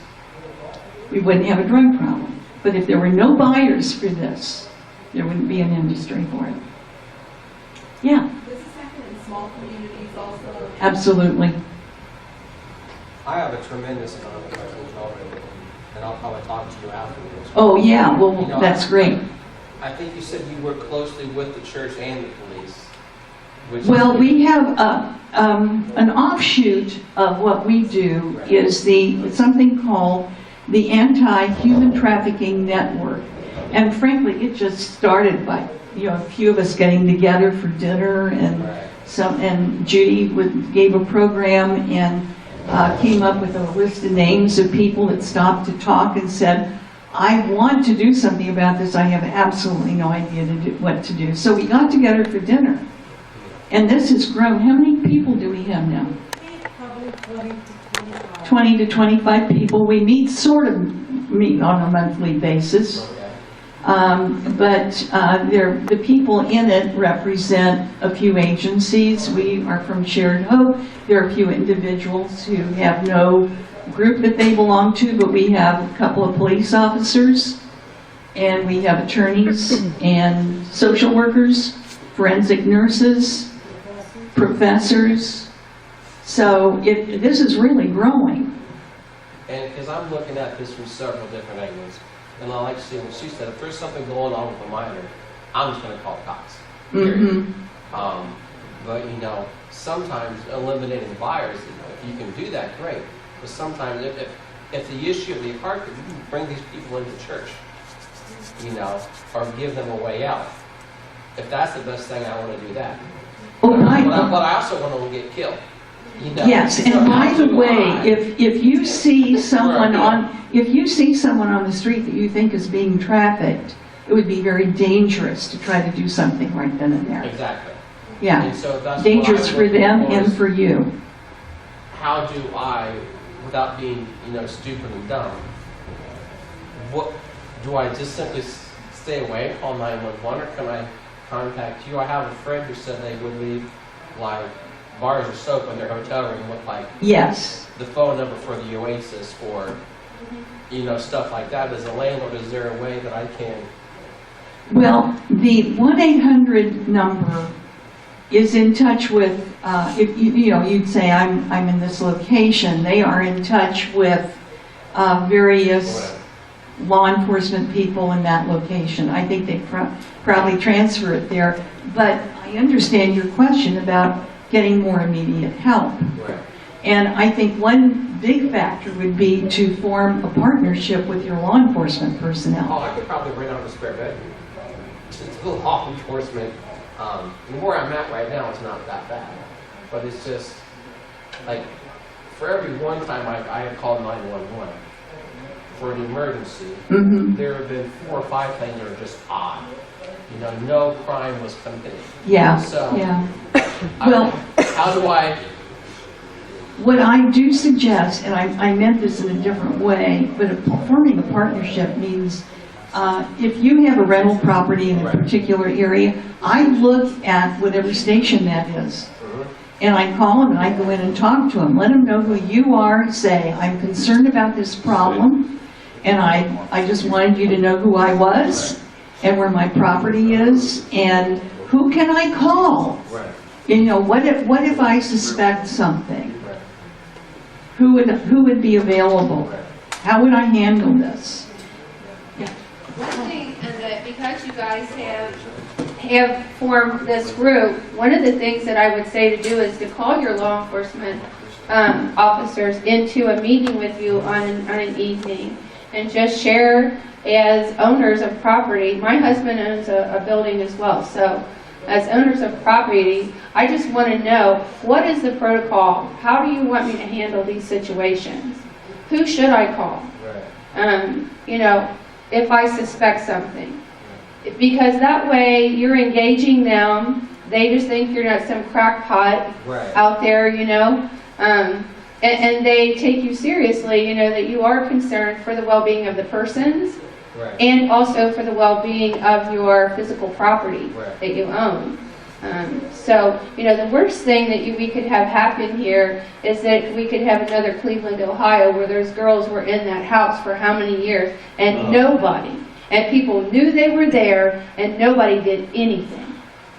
we wouldn't have a drug problem. But if there were no buyers for this, there wouldn't be an industry for it. Yeah. Does this happen in small communities also? Absolutely. I have a tremendous amount of questions already, and I'll probably talk to you afterwards. Oh, yeah, well, You know, that's great. I think you said you work closely with the church and the police. Which Well, we have an offshoot of what we do is something called the Anti-Human Trafficking Network. And frankly, it just started by, a few of us getting together for dinner, and Judy gave a program and came up with a list of names of people that stopped to talk and said, I want to do something about this. I have absolutely no idea what to do. So we got together for dinner. And this has grown. How many people do we have now? Probably 20 to 25. 20 to 25 people. We meet on a monthly basis. But the people in it represent a few agencies. We are from Shared Hope. There are a few individuals who have no group that they belong to, but we have a couple of police officers, and we have attorneys and social workers, forensic nurses, professors. So this is really growing. And because I'm looking at this from several different angles, and I like to see what she said. If there's something going on with a minor, I'm just going to call the cops. Period. But sometimes eliminating buyers, if you can do that, great. But sometimes if the issue of the apartment, you can bring these people into church, or give them a way out. If that's the best thing, I want to do that. Oh, But I also want to get killed. Yes, and by the way, if you see someone on the street that you think is being trafficked, it would be very dangerous to try to do something right then and there. Exactly. Yeah, And so that's dangerous what for them is, and for you. How do I, without being stupid and dumb, what do I just simply stay away, call 911, or can I contact you? I have a friend who said they would leave bars of soap in their hotel room with Yes. the phone number for the Oasis or stuff like that. As a landlord, is there a way that I can? Well, the 1-800 number is in touch with, if you'd say I'm in this location, they are in touch with various law enforcement people in that location. I think they probably transfer it there. But I understand your question about getting more immediate help. Right. And I think one big factor would be to form a partnership with your law enforcement personnel. Oh, I could probably rent out a spare bedroom. Just a little law enforcement. Where I'm at right now, it's not that bad. But it's just, for every one time I had called 911 for an emergency, there have been 4 or 5 things that are just odd. No crime was committed. Yeah, So, yeah. Well, how do I? What I do suggest, and I meant this in a different way, but forming a partnership means if you have a rental property in a particular area, I look at whatever station that is. And I call them and I go in and talk to them. Let them know who you are. Say, I'm concerned about this problem. And I just wanted you to know who I was and where my property is and who can I call? Right. What if I suspect something? Who would be available? How would I handle this? One thing is that because you guys have formed this group, one of the things that I would say to do is to call your law enforcement officers into a meeting with you on an evening and just share as owners of property. My husband owns a building as well, so as owners of property, I just want to know, what is the protocol? How do you want me to handle these situations? Who should I call? Right. you know, if I suspect something. Because that way you're engaging them. They just think you're not some crackpot Right. out there, you know. And they take you seriously, you know, that you are concerned for the well-being of the persons Right. and also for the well-being of your physical property Right. that you own. So, you know, the worst thing that we could have happen here is that we could have another Cleveland, Ohio, where those girls were in that house for how many years, and nobody, and people knew they were there, and nobody did anything.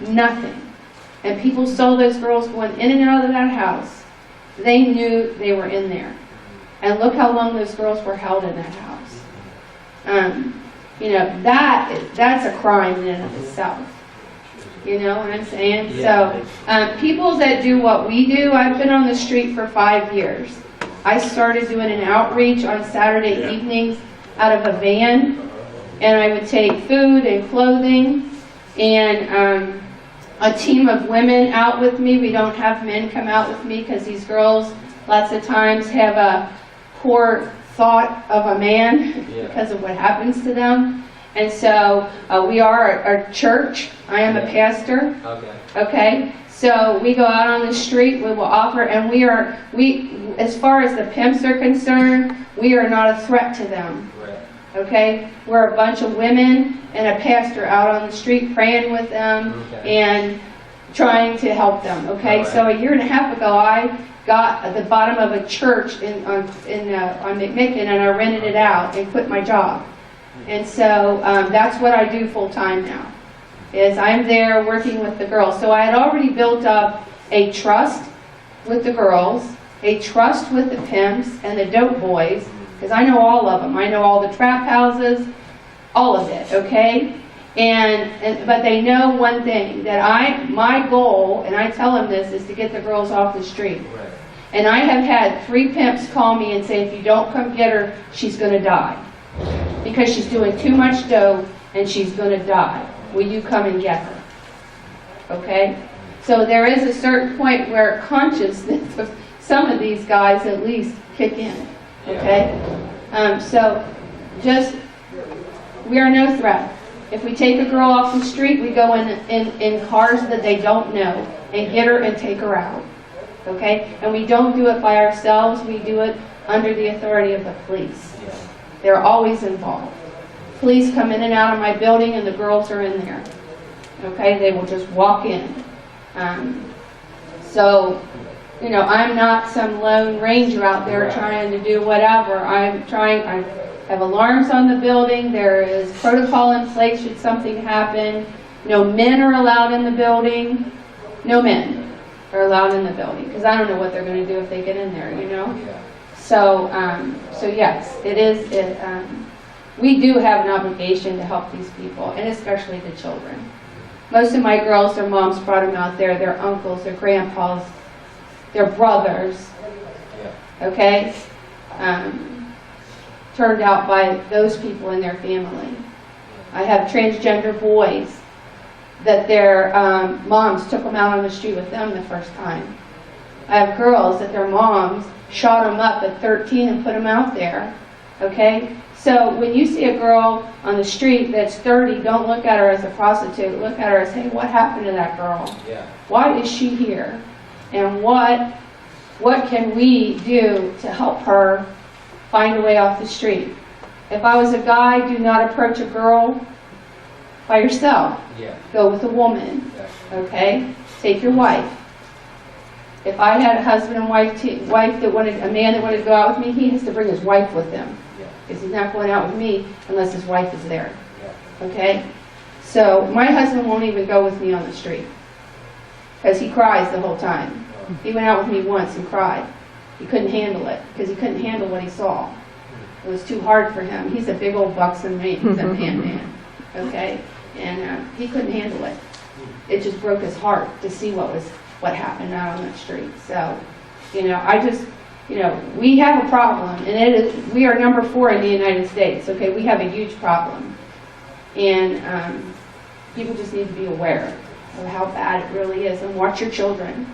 Nothing. And people saw those girls going in and out of that house. They knew they were in there. And look how long those girls were held in that house. You know, that's a crime in and of itself. You know what I'm saying? Yeah. So, people that do what we do, I've been on the street for 5 years. I started doing an outreach on Saturday evenings out of a van, and I would take food and clothing, and a team of women out with me. We don't have men come out with me because these girls lots of times have a poor thought of a man because of what happens to them. And so we are a church. I am a pastor. Okay. So we go out on the street. We will offer, and we as far as the pimps are concerned, we are not a threat to them. Okay. We're a bunch of women and a pastor out on the street praying with them and trying to help them. Okay. So a year and a half ago, I got at the bottom of a church on McMicken, and I rented it out and quit my job. And so that's what I do full time now, is I'm there working with the girls. So I had already built up a trust with the girls, a trust with the pimps and the dope boys, because I know all of them. I know all the trap houses, all of it, okay? But they know one thing, that my goal, and I tell them this, is to get the girls off the street. And I have had 3 pimps call me and say, if you don't come get her, she's going to die. Because she's doing too much dope and she's going to die. Will you come and get her? Okay? So there is a certain point where consciousness of some of these guys at least kick in. Okay? So just, we are no threat. If we take a girl off the street, we go in cars that they don't know and get her and take her out. Okay? And we don't do it by ourselves. We do it under the authority of the police. They're always involved. Police come in and out of my building and the girls are in there. Okay? They will just walk in. So, you know, I'm not some lone ranger out there trying to do whatever. I have alarms on the building. There is protocol in place should something happen. No men are allowed in the building. No men are allowed in the building, because I don't know what they're going to do if they get in there, you know? So yes, it is. We do have an obligation to help these people, and especially the children. Most of my girls, their moms brought them out there, their uncles, their grandpas, their brothers. Okay, turned out by those people in their family. I have transgender boys that their moms took them out on the street with them the first time. I have girls that their moms shot them up at 13 and put them out there. Okay? So when you see a girl on the street that's 30, don't look at her as a prostitute. Look at her as, hey, what happened to that girl? Why is she here? And what can we do to help her find a way off the street? If I was a guy, do not approach a girl by yourself. Go with a woman. Okay? Take your wife. If I had a husband and wife that wanted, a man that wanted to go out with me, he has to bring his wife with him. Because he's not going out with me unless his wife is there. Okay? So my husband won't even go with me on the street. Because he cries the whole time. He went out with me once and cried. He couldn't handle it, because he couldn't handle what he saw. It was too hard for him. He's a big old buxom man. He's a man. Okay? And he couldn't handle it. It just broke his heart to see what happened out on the street. So, you know, we have a problem, and we are number 4 in the United States. Okay, we have a huge problem, and people just need to be aware of how bad it really is, and watch your children,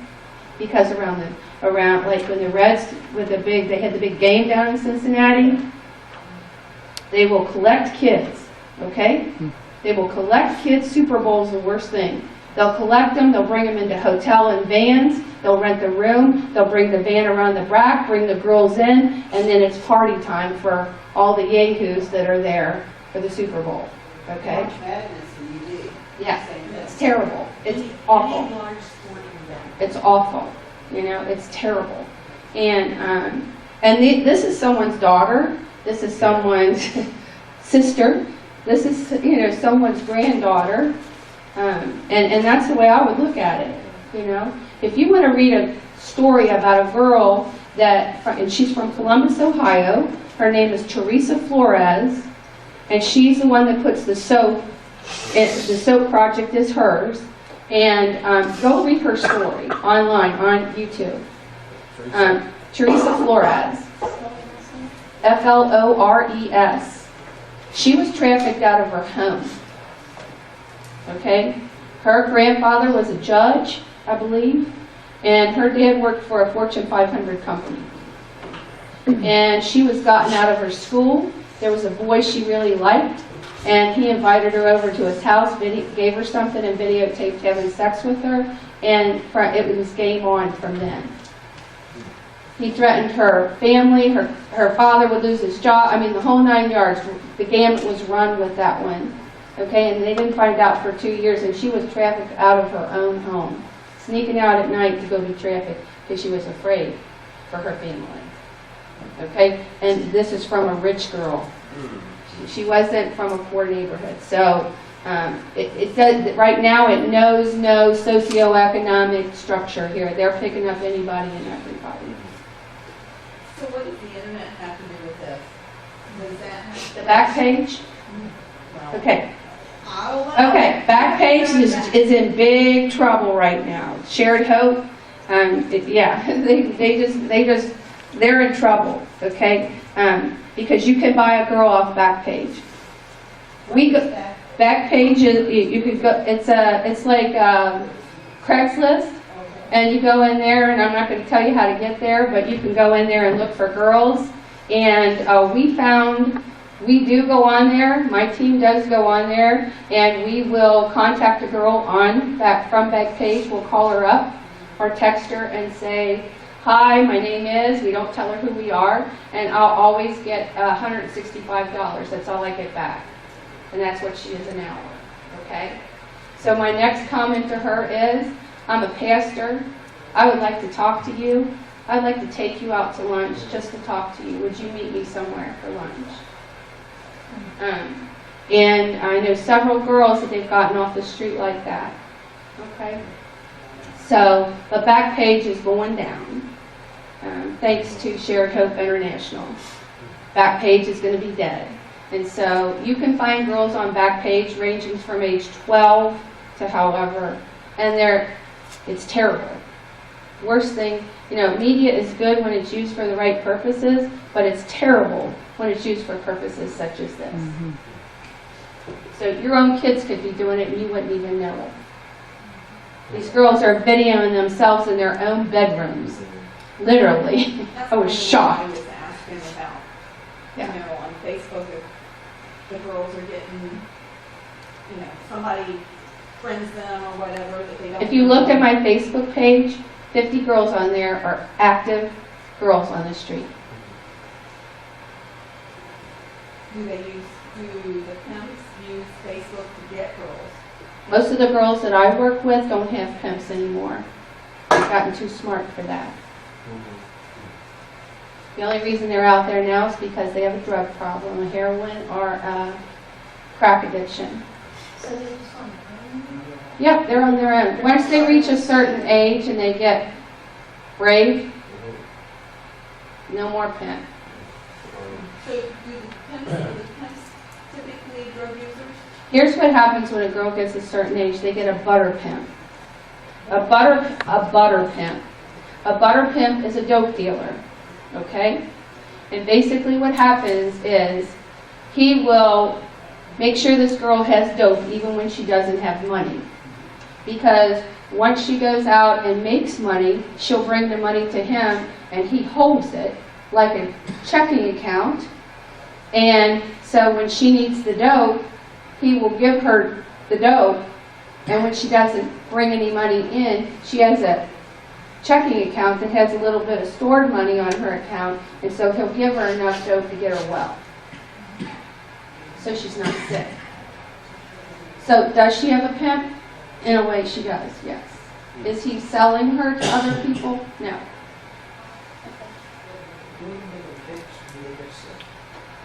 because around like when the Reds they had the big game down in Cincinnati. They will collect kids, okay? They will collect kids. Super Bowl's the worst thing. They'll collect them, they'll bring them into hotel and vans, they'll rent the room, they'll bring the van around the back, bring the girls in, and then it's party time for all the yahoos that are there for the Super Bowl, okay? March Madness and you do. Yeah, Same it's thing. terrible. It's awful. It's awful. You know, it's terrible. And this is someone's daughter. This is someone's sister. This is, you know, someone's granddaughter. And that's the way I would look at it, you know. If you want to read a story about a girl and she's from Columbus, Ohio. Her name is Teresa Flores, and she's the one that puts the soap. The soap project is hers. And go read her story online on YouTube. Teresa Flores, Flores. She was trafficked out of her home. Okay? Her grandfather was a judge, I believe, and her dad worked for a Fortune 500 company. And she was gotten out of her school. There was a boy she really liked, and he invited her over to his house, gave her something, and videotaped having sex with her, and it was game on from then. He threatened her family, her father would lose his job, I mean the whole 9 yards. The gamut was run with that one. Okay, and they didn't find out for 2 years, and she was trafficked out of her own home, sneaking out at night to go be trafficked because she was afraid for her family. Okay, and this is from a rich girl. She wasn't from a poor neighborhood. So it does, right now it knows no socioeconomic structure here. They're picking up anybody and everybody. So what does the internet have to do with this? Does that have The back page? well, Okay. I'll Okay, back page is in big trouble right now. Shared Hope, they're in trouble, okay? Because you can buy a girl off Backpage. Backpage is you could go. It's like Craigslist, and you go in there, and I'm not going to tell you how to get there, but you can go in there and look for girls. And we do go on there. My team does go on there, and we will contact a girl from Backpage. We'll call her up or text her and say, "Hi, my name is," we don't tell her who we are, and I'll always get $165. That's all I get back. And that's what she is an hour, okay? So my next comment to her is, "I'm a pastor. I would like to talk to you. I'd like to take you out to lunch just to talk to you. Would you meet me somewhere for lunch?" And I know several girls that they've gotten off the street like that, okay? So the Backpage is going down. Thanks to Shared Hope International. Backpage is going to be dead. And so you can find girls on Backpage ranging from age 12 to however, and it's terrible. Worst thing, media is good when it's used for the right purposes, but it's terrible when it's used for purposes such as this. Mm-hmm. So your own kids could be doing it and you wouldn't even know it. These girls are videoing themselves in their own bedrooms. Literally. I was shocked. I was asking about, Yeah. on Facebook, if the girls are getting, somebody friends them or whatever that they don't. If you look at my Facebook page, 50 girls on there are active girls on the street. Do the pimps use Facebook to get girls? Most of the girls that I work with don't have pimps anymore. They've gotten too smart for that. The only reason they're out there now is because they have a drug problem, a heroin or a crack addiction. So they're just on their own? Yep, they're on their own. Once they reach a certain age and they get brave, no more pimp. So do the pimps typically drug users? Here's what happens when a girl gets a certain age. They get a butter pimp. A butter pimp. A butter pimp is a dope dealer, okay? And basically what happens is he will make sure this girl has dope even when she doesn't have money. Because once she goes out and makes money, she'll bring the money to him and he holds it like a checking account. And So when she needs the dope, he will give her the dope, and when she doesn't bring any money in, she has a checking account that has a little bit of stored money on her account, and so he'll give her enough dope to get her well, so she's not sick. So does she have a pimp? In a way she does, yes. Is he selling her to other people? No.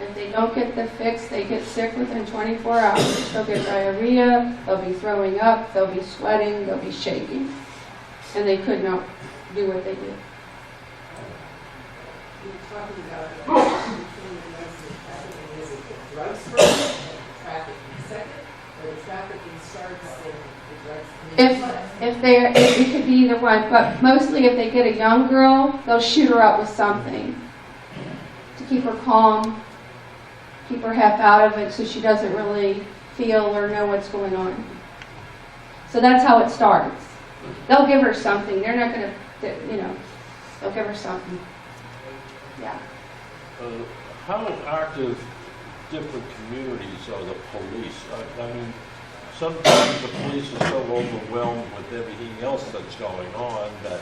If they don't get the fix, they get sick within 24 hours. They'll get diarrhea, they'll be throwing up, they'll be sweating, they'll be shaking. And they could not do what they do. Drugs first, trafficking second, or the trafficking starts and the drugs. It could be either one, but mostly if they get a young girl, they'll shoot her up with something to keep her calm, keep her half out of it so she doesn't really feel or know what's going on. So that's how it starts. They'll give her something. They're not going to, they'll give her something. Yeah. How active different communities are the police? I mean, sometimes the police are so overwhelmed with everything else that's going on that,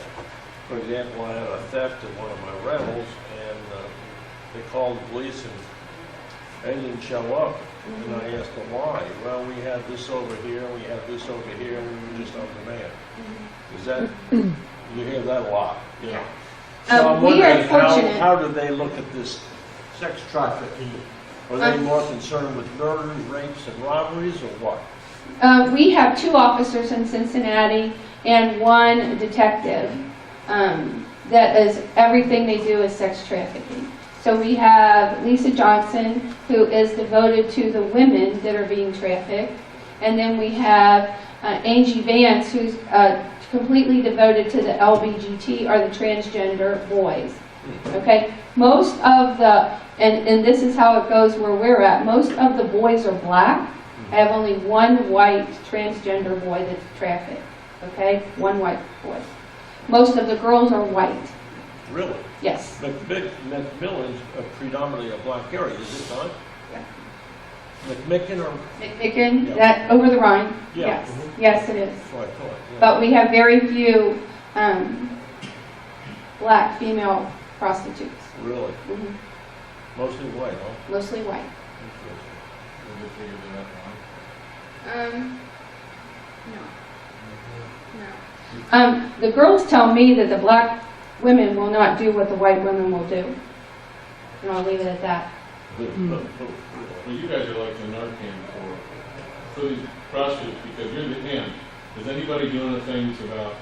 for example, I had a theft at one of my rentals, and they called the police and they didn't show up. And I asked them why. Well, we had this over here, we had this over here, and we were just on demand. Is that, you hear that a lot, you know? So I'm We are wondering, fortunate. how do they look at this sex trafficking? Are they more concerned with murders, rapes, and robberies, or what? We have 2 officers in Cincinnati and 1 detective that is, everything they do is sex trafficking. So we have Lisa Johnson, who is devoted to the women that are being trafficked. And then we have Angie Vance, who's completely devoted to the LBGT, or the transgender boys. Okay? Most of the, and this is how it goes where we're at, most of the boys are black. I have only 1 white transgender boy that's trafficked. Okay? 1 white boy. Most of the girls are white. Really? Yes. McMillan's predominantly a black area, is it not? Yeah. McMicken or? McMicken, Yeah. that over the Rhine. Yeah. Yes. Mhm. Yes, it is. That's what I thought, yeah. But we have very few black female prostitutes. Really? Mhm. Mostly white, huh? Mostly white. No. The girls tell me that the black women will not do what the white women will do. And I'll leave it at that. Well, you guys are like the Narcan for these prostitutes, because you're the end. Is anybody doing the things about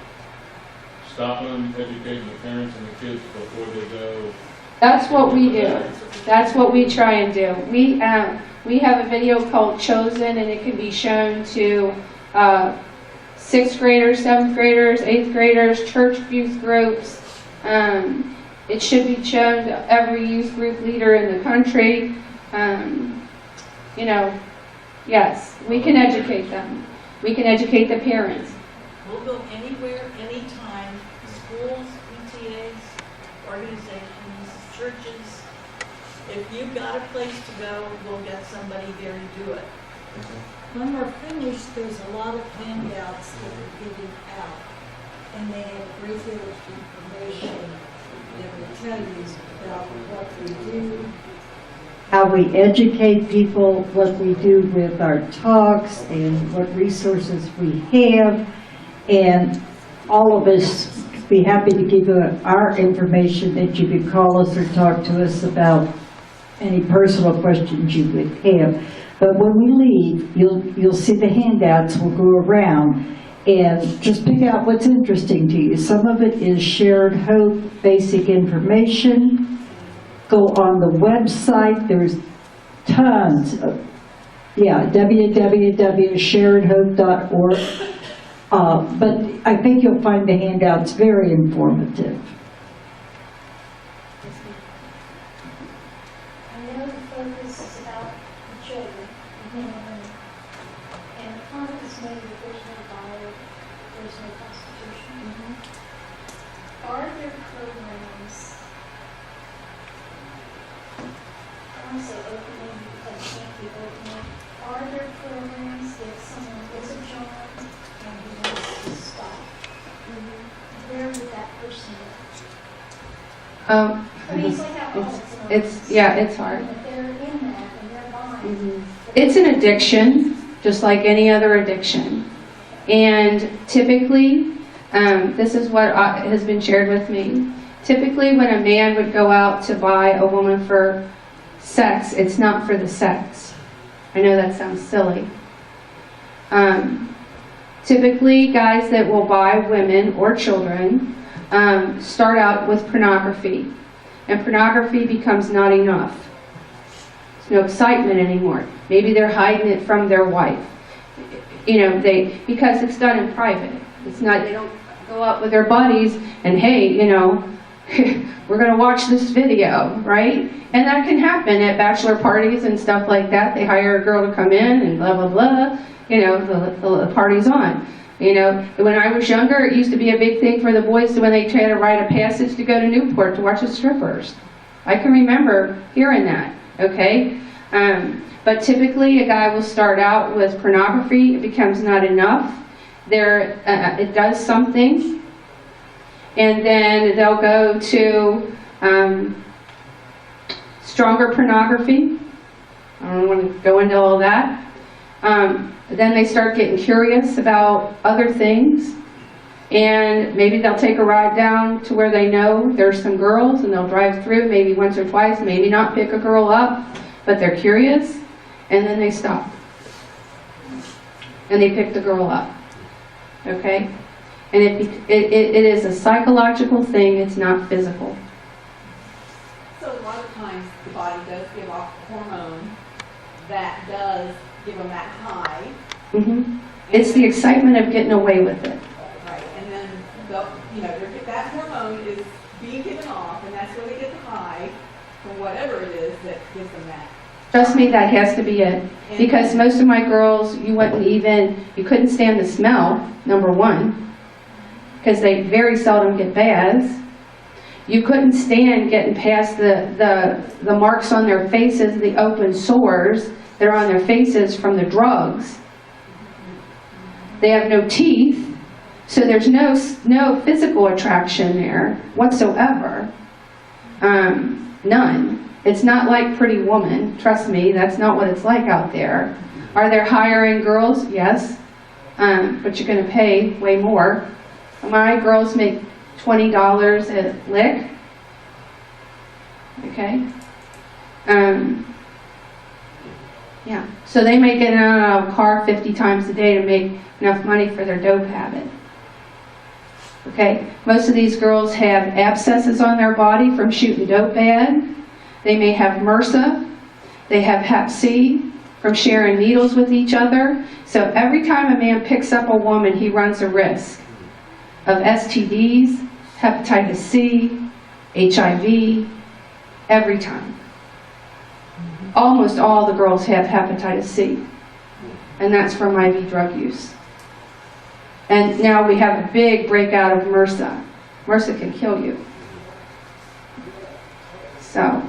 stopping them, educating the parents and the kids before they go? That's what we do. That's what we try and do. We have a video called Chosen, and it can be shown to 6th graders, 7th graders, 8th graders, church youth groups. It should be shown to every youth group leader in the country. Yes, we can educate them. We can educate the parents. We'll go anywhere, anytime, schools, PTAs, organizations, churches. If you've got a place to go, we'll get somebody there to do it. When we're finished, there's a lot of handouts that we're giving out, and they have a great deal of information that will tell you about what we do, how we educate people, what we do with our talks, and what resources we have. And all of us be happy to give you our information that you could call us or talk to us about any personal questions you would have. But when we leave, you'll see the handouts. We'll go around and just pick out what's interesting to you. Some of it is shared hope, basic information. Go on the website. There's tons of, www.sharedhope.org. But I think you'll find the handouts very informative. I know the focus is about the children, and the comment is made that there's no buyer, there's no prostitution. Are there programs, I want to say openly, because if someone is a John and he wants to stop, where would that person go? I mean, it's like alcoholics. It's hard. If they're in that and they're buying, It's an addiction, just like any other addiction. And typically, this is what has been shared with me. Typically, when a man would go out to buy a woman for sex, it's not for the sex. I know that sounds silly. Typically, guys that will buy women or children start out with pornography. And pornography becomes not enough. There's no excitement anymore. Maybe they're hiding it from their wife. Because it's done in private. It's not, they don't go out with their buddies and, hey, we're going to watch this video, right? And that can happen at bachelor parties and stuff like that. They hire a girl to come in and blah, blah, blah. The party's on. When I was younger, it used to be a big thing for the boys when they tried to ride a passage to go to Newport to watch the strippers. I can remember hearing that, okay? But typically, a guy will start out with pornography. It becomes not enough. It does something. And then they'll go to stronger pornography. I don't want to go into all that. Then they start getting curious about other things. And maybe they'll take a ride down to where they know there's some girls, and they'll drive through maybe once or twice, maybe not pick a girl up, but they're curious, and then they stop. And they pick the girl up. Okay? And it is a psychological thing, it's not physical. So a lot of times the body does give off a hormone that does give them that high. It's the excitement of getting away with it. Right, and then that hormone is being given off, and that's where they get the high from whatever it is that gives them that. Trust me, that has to be it. Because most of my girls, you couldn't stand the smell, number one, because they very seldom get baths. You couldn't stand getting past the marks on their faces, the open sores that are on their faces from the drugs. They have no teeth, so there's no physical attraction there whatsoever. None. It's not like Pretty Woman. Trust me, that's not what it's like out there. Are there higher-end girls? Yes. But you're going to pay way more. My girls make $20 a lick. Okay? Yeah. So they may get out of a car 50 times a day to make enough money for their dope habit. Okay? Most of these girls have abscesses on their body from shooting dope bad. They may have MRSA. They have Hep C from sharing needles with each other. So every time a man picks up a woman, he runs a risk of STDs, hepatitis C, HIV, every time. Almost all the girls have hepatitis C, and that's from IV drug use. And now we have a big breakout of MRSA. MRSA can kill you. So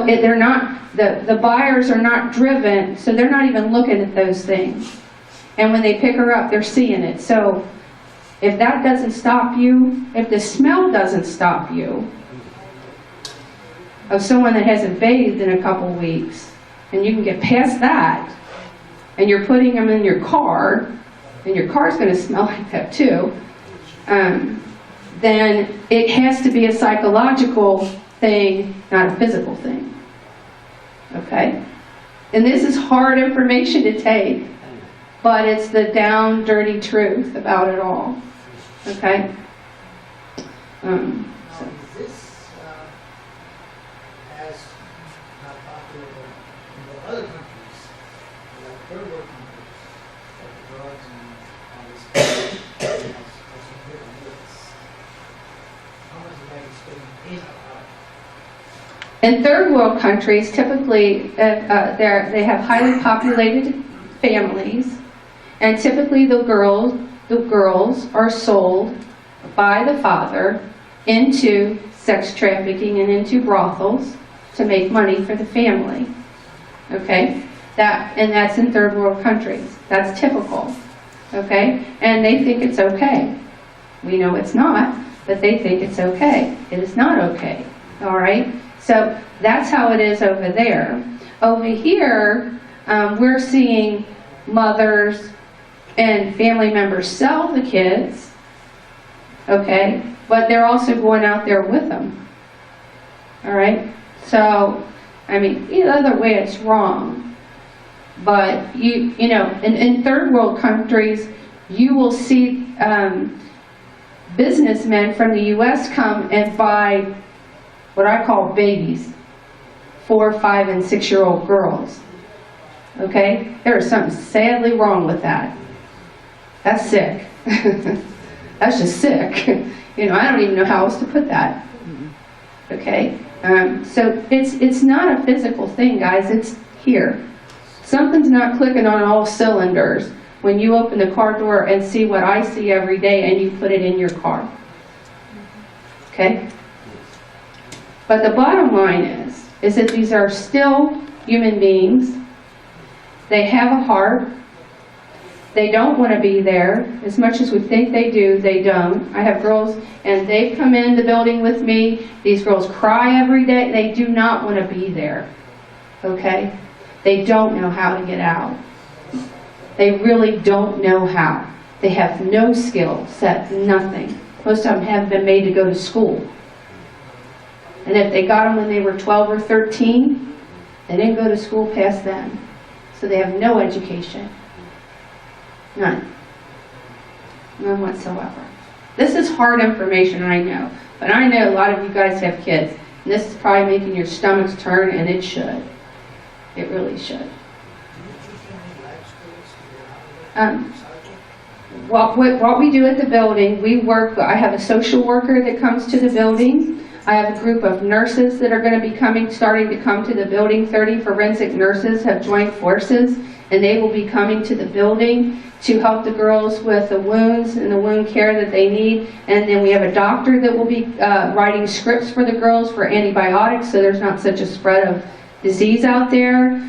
they're not, the buyers are not driven, so they're not even looking at those things. And when they pick her up, they're seeing it. So if that doesn't stop you, if the smell doesn't stop you of someone that hasn't bathed in a couple weeks, and you can get past that, and you're putting them in your car, and your car's going to smell like that too, then it has to be a psychological thing, not a physical thing. Okay? And this is hard information to take, but it's the down, dirty truth about it all. Okay? Is this as not popular in the other countries, like third world countries, like the drugs and all this stuff, as compared to this? How much of that is getting in out? In third world countries, typically they have highly populated families, and typically the girls are sold by the father into sex trafficking and into brothels to make money for the family. Okay? And that's in third world countries. That's typical, okay? And they think it's okay. We know it's not, but they think it's okay. It is not okay, all right? So that's how it is over there. Over here, we're seeing mothers and family members sell the kids, okay? But they're also going out there with them, all right? So, I mean, either way it's wrong. But, you know, in third world countries, you will see businessmen from the U.S. come and buy what I call babies, 4, 5, and 6-year-old girls. Okay? There is something sadly wrong with that. That's sick. That's just sick. You know, I don't even know how else to put that. Okay? So it's not a physical thing, guys. It's here. Something's not clicking on all cylinders when you open the car door and see what I see every day and you put it in your car. Okay? But the bottom line is that these are still human beings. They have a heart. They don't want to be there. As much as we think they do, they don't. I have girls, and they've come in the building with me. These girls cry every day. They do not want to be there. Okay? They don't know how to get out. They really don't know how. They have no skill set, nothing. Most of them haven't been made to go to school. And if they got them when they were 12 or 13, they didn't go to school past then. So they have no education. None. None whatsoever. This is hard information, I know. But I know a lot of you guys have kids. And this is probably making your stomachs turn, and it should. It really should. What we do at the building, we work, I have a social worker that comes to the building. I have a group of nurses that are going to be starting to come to the building. 30 forensic nurses have joined forces, and they will be coming to the building to help the girls with the wounds and the wound care that they need. And then we have a doctor that will be writing scripts for the girls for antibiotics, so there's not such a spread of disease out there.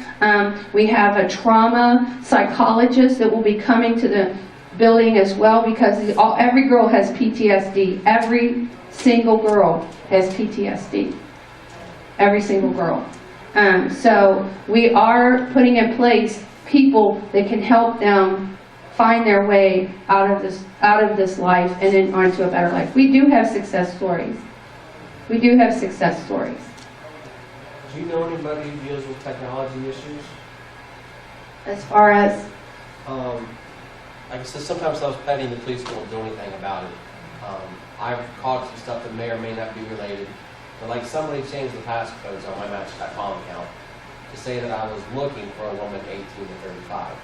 We have a trauma psychologist that will be coming to the building as well, because every girl has PTSD. Every single girl has PTSD. Every single girl. So we are putting in place people that can help them find their way out of this life and then onto a better life. We do have success stories. We do have success stories. Do you know anybody who deals with technology issues? As far as? Like I said, sometimes those petty and the police won't do anything about it. I've caught some stuff that may or may not be related. But like somebody changed the passcodes on my Match.com account to say that I was looking for a woman 18 to 35.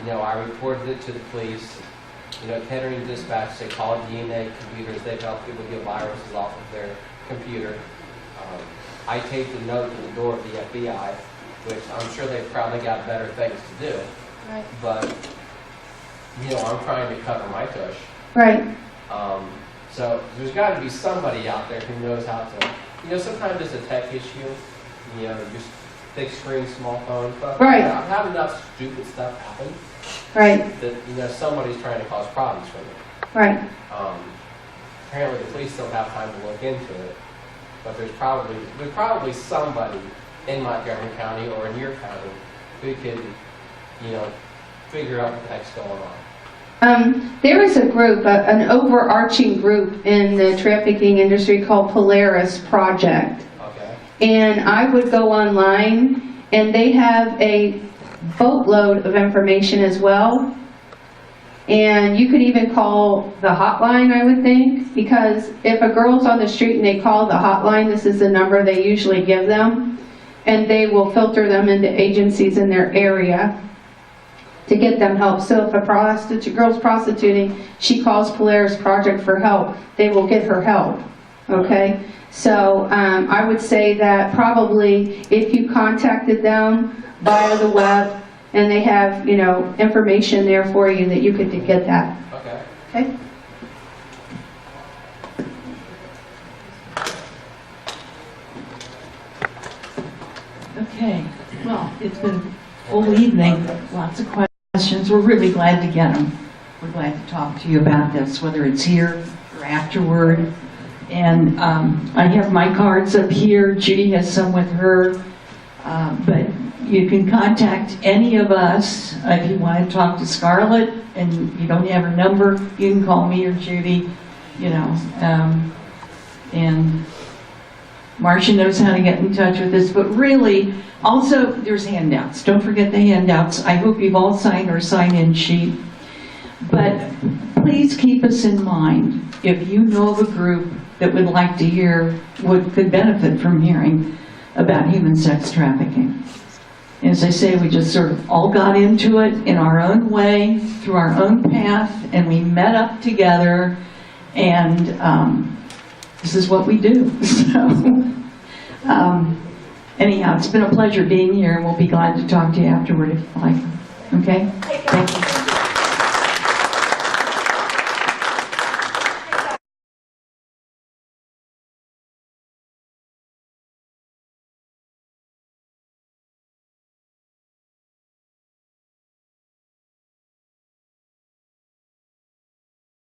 You know, I reported it to the police. You know, Kettering Dispatch, they call it DNA computers. They've helped people get viruses off of their computer. I taped a note to the door of the FBI, which I'm sure they've probably got better things to do. Right. But, you know, I'm trying to cover my tush. Right. So there's got to be somebody out there who knows how to, you know, sometimes it's a tech issue, you know, just big screen, small phone, but right. I've had enough stupid stuff happen. Right. That, you know, somebody's trying to cause problems for me. Right. Apparently the police don't have time to look into it, but there's probably somebody in Montgomery County or in your county who could, you know, figure out what the heck's going on. There is a group, an overarching group in the trafficking industry called Polaris Project. Okay. And I would go online, and they have a boatload of information as well. And you could even call the hotline, I would think, because if a girl's on the street and they call the hotline, this is the number they usually give them, and they will filter them into agencies in their area to get them help. So if a girl's prostituting, she calls Polaris Project for help, they will get her help, okay? So I would say that probably if you contacted them via the web, and they have, you know, information there for you that you could get that. Okay. Okay? Okay, well, it's been full evening, lots of questions. We're really glad to get them. We're glad to talk to you about this, whether it's here or afterward. And I have my cards up here. Judy has some with her. But you can contact any of us if you want to talk to Scarlett and you don't have her number. You can call me or Judy, you know. And Marcia knows how to get in touch with us. But really, also, there's handouts. Don't forget the handouts. I hope you've all signed our sign-in sheet. But please keep us in mind if you know of a group that would like to hear what could benefit from hearing about human sex trafficking. And as I say, we just sort of all got into it in our own way, through our own path, and we met up together, and this is what we do. So, anyhow, it's been a pleasure being here, and we'll be glad to talk to you afterward if you like. Okay? Thank you.